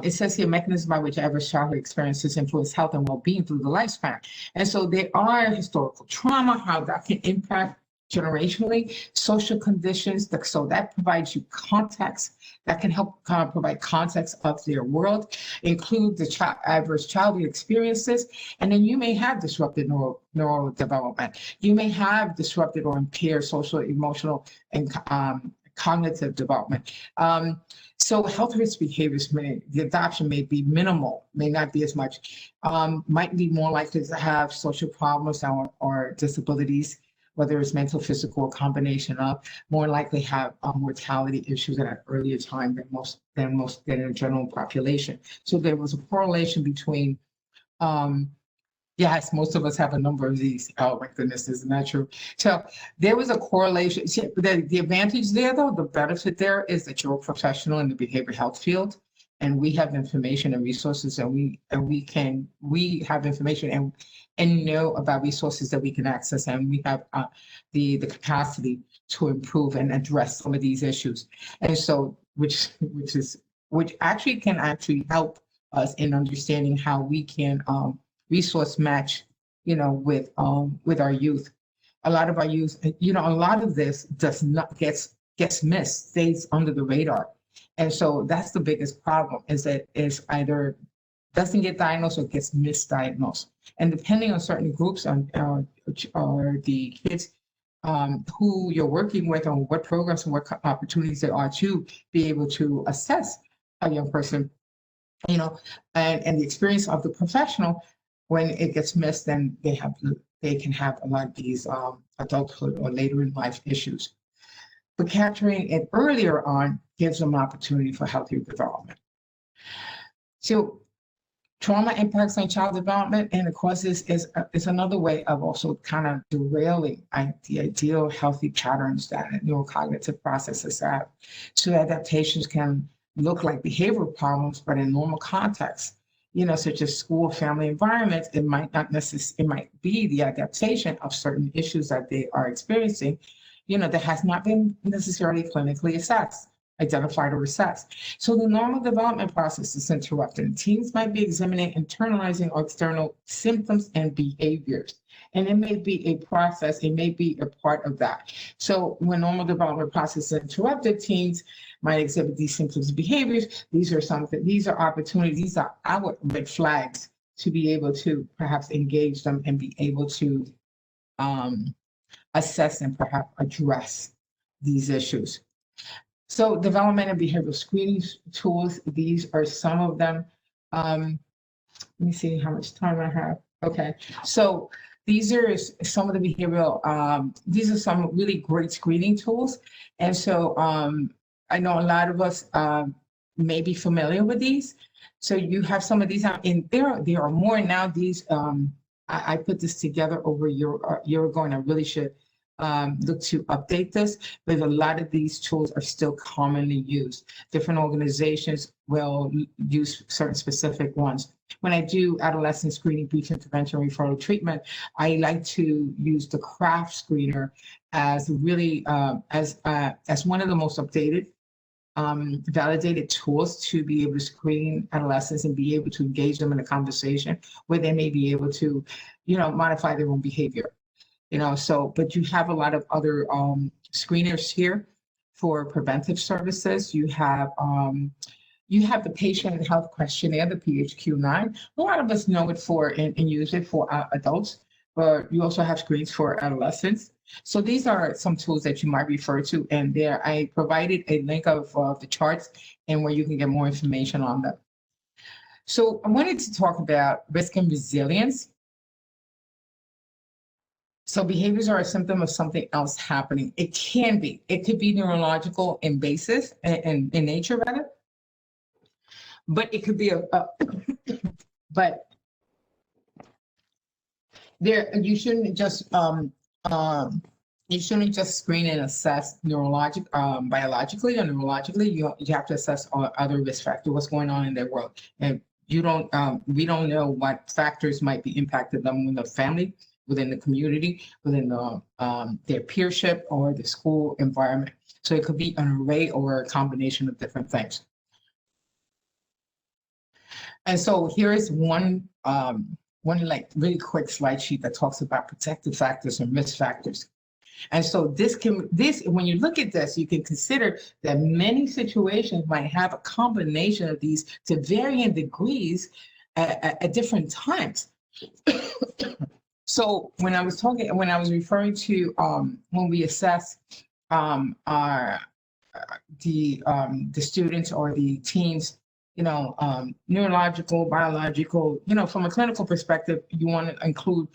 it says here mechanisms by which adverse childhood experiences influence health and well-being through the lifespan. And so there are historical trauma, how that can impact generationally, social conditions, so that provides you context, that can help provide context of their world, include the adverse childhood experiences, and then you may have disrupted neural development. You may have disrupted or impaired social, emotional, and cognitive development. So health risk behaviors the adoption may be minimal, may not be as much, might be more likely to have social problems or disabilities, whether it's mental, physical, or combination of, more likely have mortality issues at an earlier time than the general population. So there was a correlation between yes, most of us have a number of these. Oh my goodness, isn't that true? So there was a correlation. The advantage there, though, the benefit there is that you're a professional in the behavioral health field, and we have information and resources, and we have information and know about resources that we can access, and we have the capacity to improve and address some of these issues. And so, which actually can help us in understanding how we can resource match, with our youth. A lot of our youth, a lot of this gets missed, stays under the radar. And so that's the biggest problem, is that it's either doesn't get diagnosed or gets misdiagnosed. And depending on certain groups or the kids who you're working with, on what programs and what opportunities there are to be able to assess a young person, and the experience of the professional, when it gets missed, then they can have a lot of these adulthood or later in life issues. But capturing it earlier on gives them opportunity for healthier development. So trauma impacts on child development and the causes is another way of also kind of derailing the ideal healthy patterns that neurocognitive processes have. So adaptations can look like behavioral problems, but in normal contexts, such as school, family environments, it might be the adaptation of certain issues that they are experiencing, that has not been necessarily clinically assessed, identified, or assessed. So the normal development process is interrupted, and teens might be examining internalizing or external symptoms and behaviors. And it may be a process, it may be a part of that. So when normal development process is interrupted, teens might exhibit these symptoms and behaviors. These are opportunities, these are our red flags to be able to perhaps engage them and be able to assess and perhaps address these issues. So development and behavioral screening tools, these are some of them. Let me see how much time I have. Okay, so these are some of the behavioral, these are some really great screening tools. And so I know a lot of us may be familiar with these. So you have some of these out, and there are more now. These, I put this together over a year ago, and I really should look to update this, but a lot of these tools are still commonly used. Different organizations will use certain specific ones. When I do adolescent screening, breach intervention, referral treatment, I like to use the CRAFT screener as really as one of the most updated, validated tools to be able to screen adolescents and be able to engage them in a conversation where they may be able to, modify their own behavior. But you have a lot of other screeners here for preventive services. You have the patient health questionnaire, the PHQ-9. A lot of us know it for and use it for adults, but you also have screens for adolescents. So these are some tools that you might refer to, and there I provided a link of the charts and where you can get more information on them. So I wanted to talk about risk and resilience. So behaviors are a symptom of something else happening. It could be neurological in basis, in nature rather, but it could be but you shouldn't just screen and assess biologically or neurologically. You have to assess other risk factors, what's going on in their world, and we don't know what factors might be impacting them in the family, within the community, within their peership or the school environment. So it could be an array or a combination of different things. And so here is one like really quick slide sheet that talks about protective factors and risk factors. And so when you look at this, you can consider that many situations might have a combination of these to varying degrees at different times. So when I was referring to when we assess the students or the teens, neurological, biological, from a clinical perspective, you want to include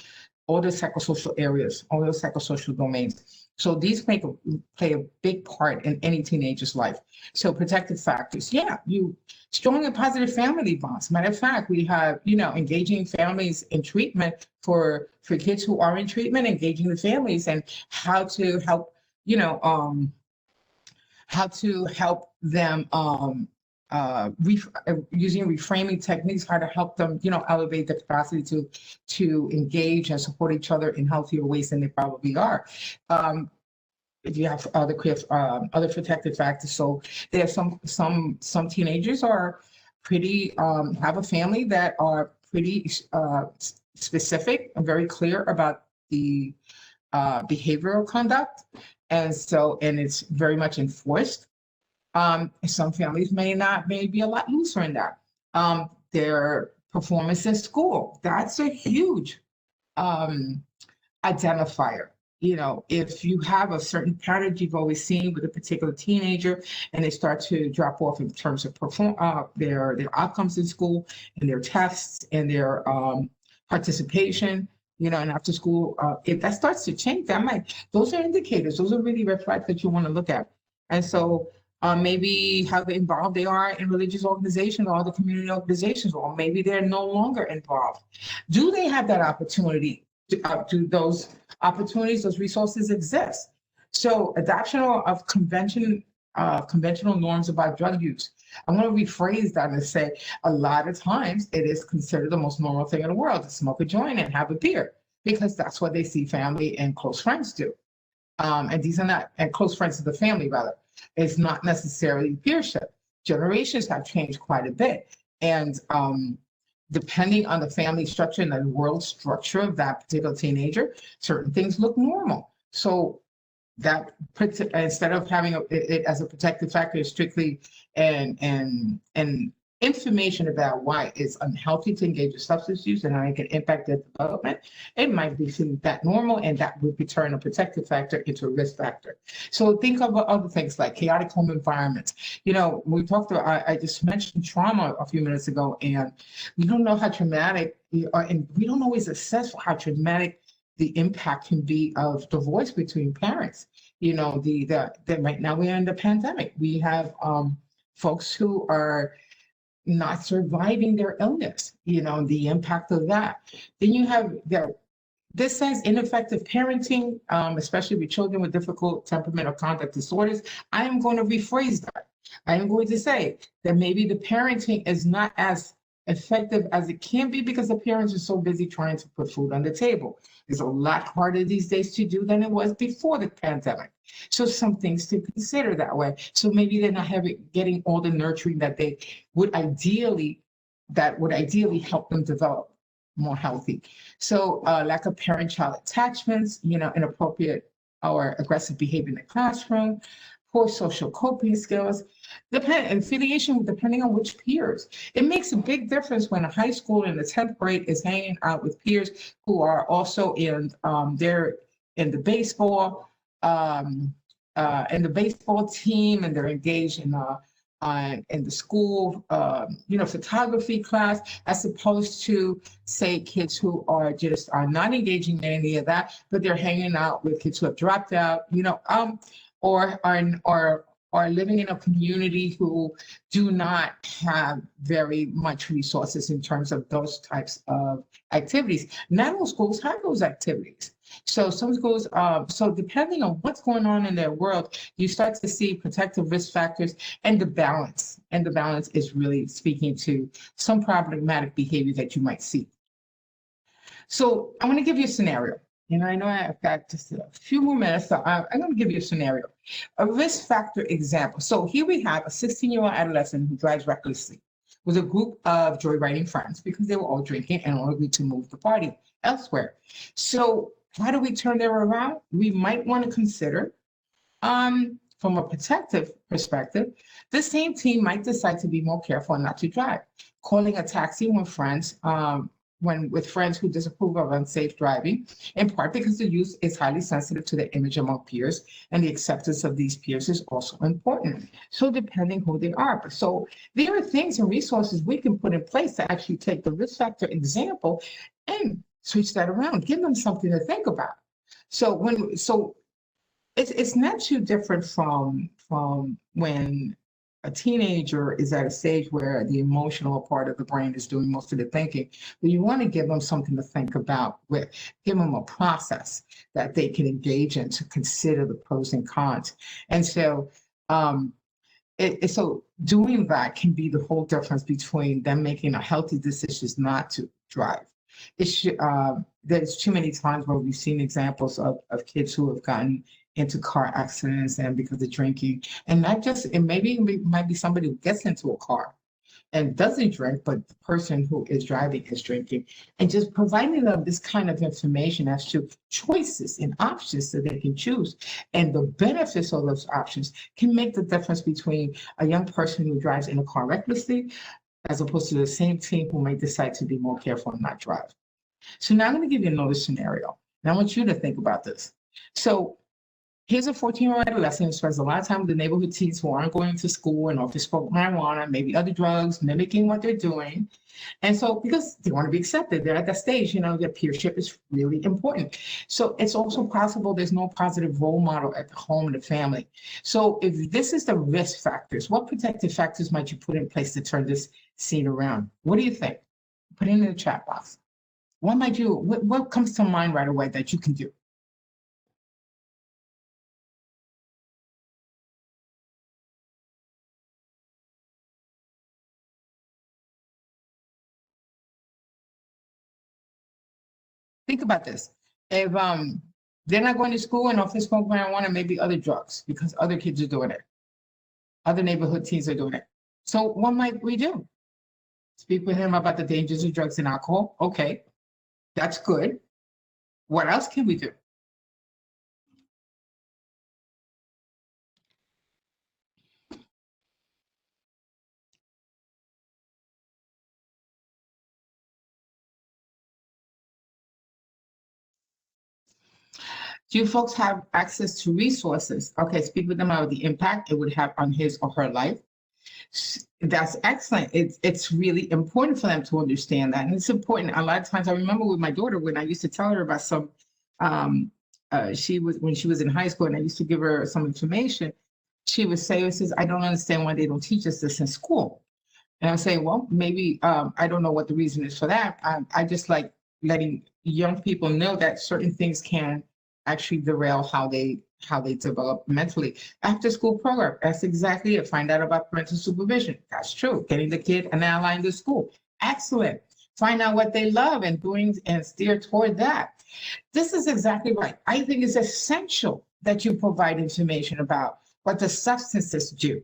all the psychosocial areas, all those psychosocial domains. So these play a big part in any teenager's life. So protective factors, strong and positive family bonds. Matter of fact, we have, engaging families in treatment for kids who are in treatment, engaging the families and how to help, them using reframing techniques, how to help them, elevate the capacity to engage and support each other in healthier ways than they probably are. If you have other protective factors, so there are some teenagers are pretty have a family that are pretty specific and very clear about the behavioral conduct, and it's very much enforced. Some families may be a lot looser in that. Their performance in school, that's a huge identifier. If you have a certain pattern you've always seen with a particular teenager and they start to drop off in terms of their outcomes in school and their tests and their participation, and after school, if that starts to change, those are indicators. Those are really red flags that you want to look at. And so maybe how involved they are in religious organizations or other community organizations, or maybe they're no longer involved. Do they have that opportunity? Do those opportunities, those resources exist? So adoption of conventional norms about drug use. I'm going to rephrase that and say a lot of times it is considered the most normal thing in the world to smoke a joint and have a beer, because that's what they see family and close friends do. And these are not, and close friends of the family rather. It's not necessarily peership. Generations have changed quite a bit. And depending on the family structure and the world structure of that particular teenager, certain things look normal. So instead of having it as a protective factor, is strictly and information about why it's unhealthy to engage in substance use and how it can impact their development, it might be seen that normal, and that would turn a protective factor into a risk factor. So think of other things like chaotic home environments. We talked about, I just mentioned trauma a few minutes ago, and we don't know how traumatic, and we don't always assess how traumatic the impact can be of divorce between parents. Right now we're in the pandemic. We have folks who are not surviving their illness, the impact of that. Then you have this says ineffective parenting, especially with children with difficult temperament or conduct disorders. I am going to rephrase that. I am going to say that maybe the parenting is not as effective as it can be because the parents are so busy trying to put food on the table. It's a lot harder these days to do than it was before the pandemic. So some things to consider that way. So maybe they're not getting all the nurturing that they would ideally help them develop more healthy. So lack of parent-child attachments, inappropriate or aggressive behavior in the classroom, poor social coping skills, affiliation depending on which peers. It makes a big difference when a high school in the 10th grade is hanging out with peers who are also they're in the baseball, team, and they're engaged in the school, photography class, as opposed to, say, kids who are not engaging in any of that, but they're hanging out with kids who have dropped out, or are living in a community who do not have very much resources in terms of those types of activities. Not all schools have those activities. So some schools, so depending on what's going on in their world, you start to see protective risk factors and the balance. And the balance is really speaking to some problematic behavior that you might see. So I'm going to give you a scenario. I know I've got just a few more minutes, so I'm going to give you a scenario. A risk factor example. So here we have a 16-year-old adolescent who drives recklessly with a group of joyriding friends because they were all drinking and all agreed to move the party elsewhere. So how do we turn that around? We might want to consider, from a protective perspective, the same team might decide to be more careful and not to drive, calling a taxi with friends who disapprove of unsafe driving, in part because the youth is highly sensitive to the image among peers, and the acceptance of these peers is also important. So depending who they are. So there are things and resources we can put in place to actually take the risk factor example and switch that around, give them something to think about. So it's not too different from when a teenager is at a stage where the emotional part of the brain is doing most of the thinking, but you want to give them something to think about give them a process that they can engage in to consider the pros and cons. And so, so doing that can be the whole difference between them making a healthy decision not to drive. There's too many times where we've seen examples of kids who have gotten into car accidents and because of drinking, and not just, and maybe it might be somebody who gets into a car and doesn't drink, but the person who is driving is drinking, and just providing them this kind of information as to choices and options that they can choose, and the benefits of those options can make the difference between a young person who drives in a car recklessly as opposed to the same team who might decide to be more careful and not drive. So now I'm going to give you another scenario, and I want you to think about this. So here's a 14-year-old adolescent who spends a lot of time with the neighborhood teens who aren't going to school and often smoke marijuana, maybe other drugs, mimicking what they're doing. And so because they want to be accepted, they're at that stage, their peership is really important. So it's also possible there's no positive role model at the home and the family. So if this is the risk factors, what protective factors might you put in place to turn this scene around? What do you think? Put it in the chat box. What comes to mind right away that you can do? Think about this. If they're not going to school and often smoke marijuana, maybe other drugs because other kids are doing it. Other neighborhood teens are doing it. So what might we do? Speak with him about the dangers of drugs and alcohol. Okay, that's good. What else can we do? Do you folks have access to resources? Okay, speak with them about the impact it would have on his or her life. That's excellent. It's really important for them to understand that, and it's important. A lot of times, I remember with my daughter when I used to tell her about some. She was when she was in high school, and I used to give her some information. She would say, "says I don't understand why they don't teach us this in school." And I say, well, maybe I don't know what the reason is for that. I just like letting young people know that certain things can actually derail how they develop mentally. After school program, that's exactly it. Find out about parental supervision. That's true. Getting the kid an ally in the school. Excellent. Find out what they love and doing and steer toward that. This is exactly right. I think it's essential that you provide information about what the substances do,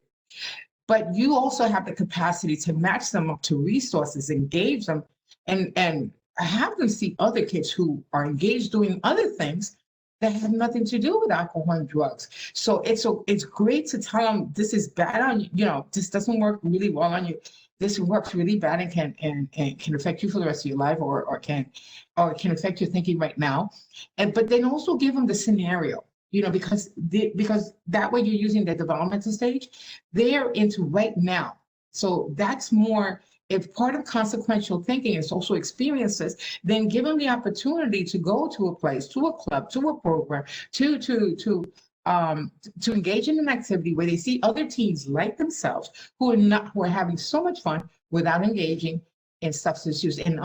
but you also have the capacity to match them up to resources, engage them, and have them see other kids who are engaged doing other things that have nothing to do with alcohol and drugs. So it's great to tell them this is bad on you. You know, this doesn't work really well on you. This works really bad and can affect you for the rest of your life, or can affect your thinking right now. But then also give them the scenario. You know, because that way you're using the developmental stage, they're into right now. So that's more, if part of consequential thinking is also experiences, then give them the opportunity to go to a place, to a club, to a program, to engage in an activity where they see other teens like themselves who are having so much fun without engaging in substance use, and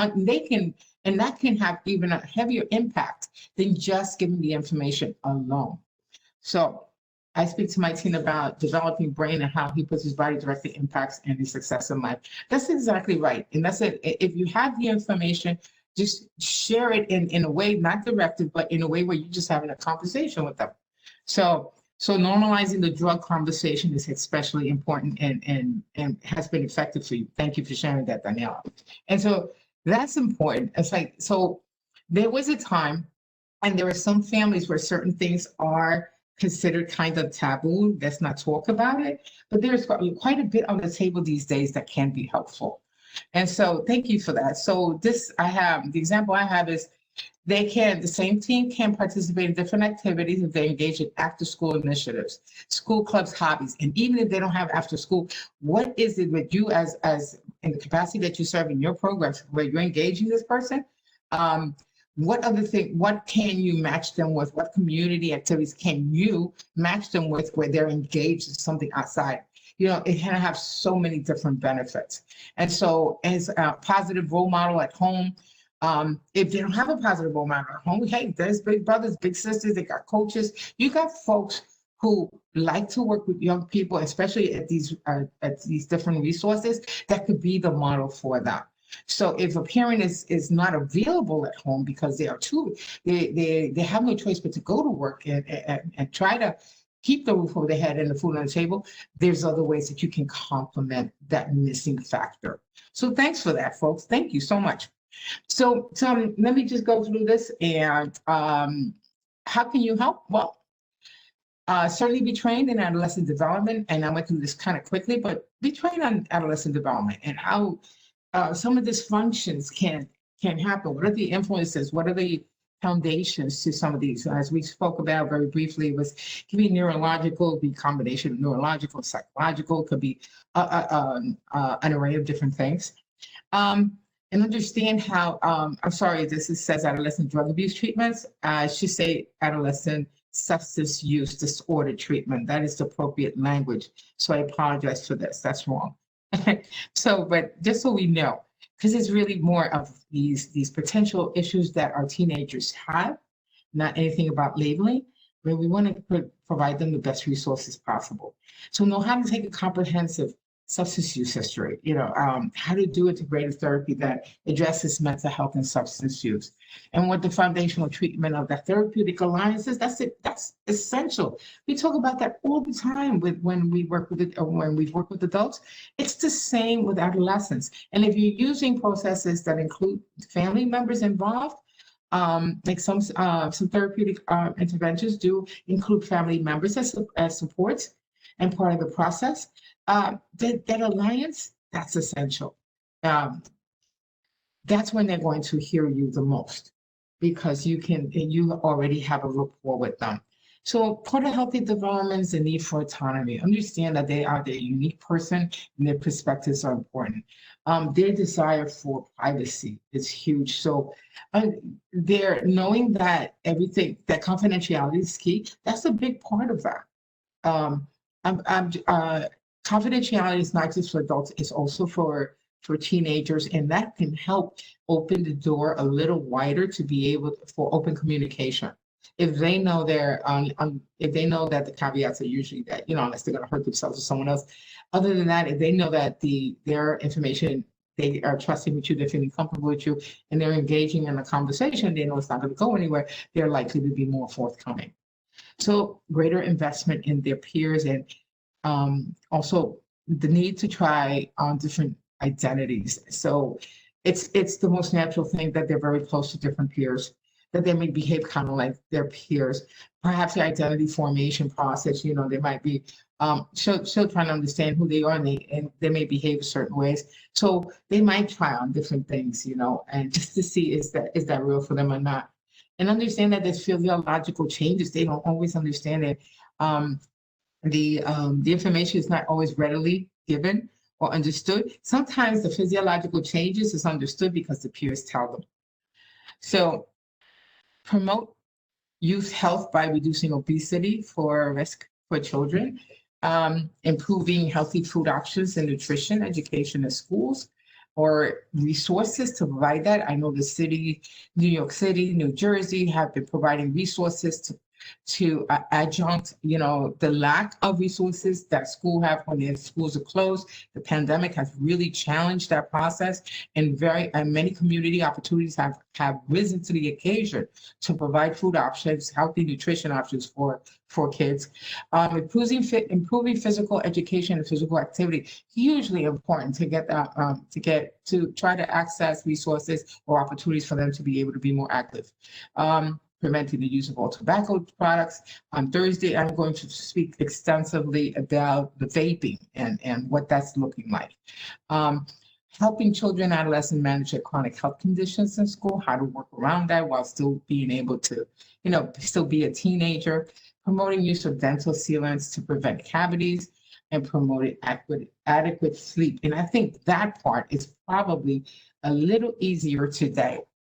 that can have even a heavier impact than just giving the information alone. So I speak to my teen about developing brain and how he puts his body directly impacts any success in life. That's exactly right. And that's it. If you have the information, just share it in a way, not directed, but in a way where you're just having a conversation with them. So normalizing the drug conversation is especially important and has been effective for you. Thank you for sharing that, Daniela. And so that's important. It's like, so there was a time, and there are some families where certain things are considered kind of taboo. Let's not talk about it. But there's quite a bit on the table these days that can be helpful. And so thank you for that. So the example I have is the same team can participate in different activities if they engage in after school initiatives, school clubs, hobbies. And even if they don't have after school, what is it with you as in the capacity that you serve in your programs where you're engaging this person? What can you match them with? What community activities can you match them with where they're engaged in something outside? You know, it can have so many different benefits. And so as a positive role model at home, if they don't have a positive role model at home, hey, there's big brothers, big sisters, they got coaches. You got folks who like to work with young people, especially at these different resources, that could be the model for them. So if a parent is not available at home because they have no choice but to go to work and try to keep the roof over their head and the food on the table, there's other ways that you can complement that missing factor. So thanks for that, folks. Thank you so much. So let me just go through this, and how can you help? Well, certainly be trained in adolescent development, and I went through this kind of quickly, but be trained on adolescent development and how some of these functions can happen. What are the influences? What are the foundations to some of these? As we spoke about very briefly, it could be neurological, be a combination of neurological, psychological, could be an array of different things. And understand how, I'm sorry, says adolescent drug abuse treatments. I should say adolescent substance use disorder treatment. That is the appropriate language. So I apologize for this. That's wrong. So, but just so we know, because it's really more of these potential issues that our teenagers have, not anything about labeling, but we want to provide them the best resources possible. So know how to take a comprehensive substance use history, how to do integrated therapy that addresses mental health and substance use, and what the foundational treatment of the therapeutic alliances. That's it. That's essential. We talk about that all the time when we work with adults. It's the same with adolescents. And if you're using processes that include family members involved, like some therapeutic interventions do include family members as supports and part of the process. That alliance, that's essential. That's when they're going to hear you the most. because you already have a rapport with them. So part of healthy development is the need for autonomy. Understand that they are their unique person and their perspectives are important. Their desire for privacy is huge. So they're knowing that that confidentiality is key. That's a big part of that. Um, I'm confidentiality is not just for adults; it's also for teenagers, and that can help open the door a little wider to be able for open communication. If they know if they know that the caveats are usually that unless they're going to hurt themselves or someone else. Other than that, if they know that their information they are trusting with you, they're feeling comfortable with you, and they're engaging in a conversation, they know it's not going to go anywhere. They're likely to be more forthcoming. So greater investment in their peers and also the need to try on different identities. So it's the most natural thing that they're very close to different peers, that they may behave kind of like their peers. Perhaps the identity formation process, they might be still trying to understand who they are and they may behave certain ways. So they might try on different things, and just to see is that real for them or not. And understand that there's physiological changes. They don't always understand it. The information is not always readily given or understood. Sometimes the physiological changes is understood because the peers tell them. So promote youth health by reducing obesity for risk for children, improving healthy food options and nutrition education in schools, or resources to provide that. I know the city, New York City, New Jersey have been providing resources to adjunct, the lack of resources that school have when their schools are closed. The pandemic has really challenged that process, and many community opportunities have risen to the occasion to provide food options, healthy nutrition options for kids. Improving physical education and physical activity, hugely important to get that to try to access resources or opportunities for them to be able to be more active. Preventing the use of all tobacco products. On Thursday, I'm going to speak extensively about the vaping and what that's looking like. Helping children and adolescents manage their chronic health conditions in school, how to work around that while still being able to, still be a teenager. Promoting use of dental sealants to prevent cavities and promoting adequate sleep. And I think that part is probably a little easier today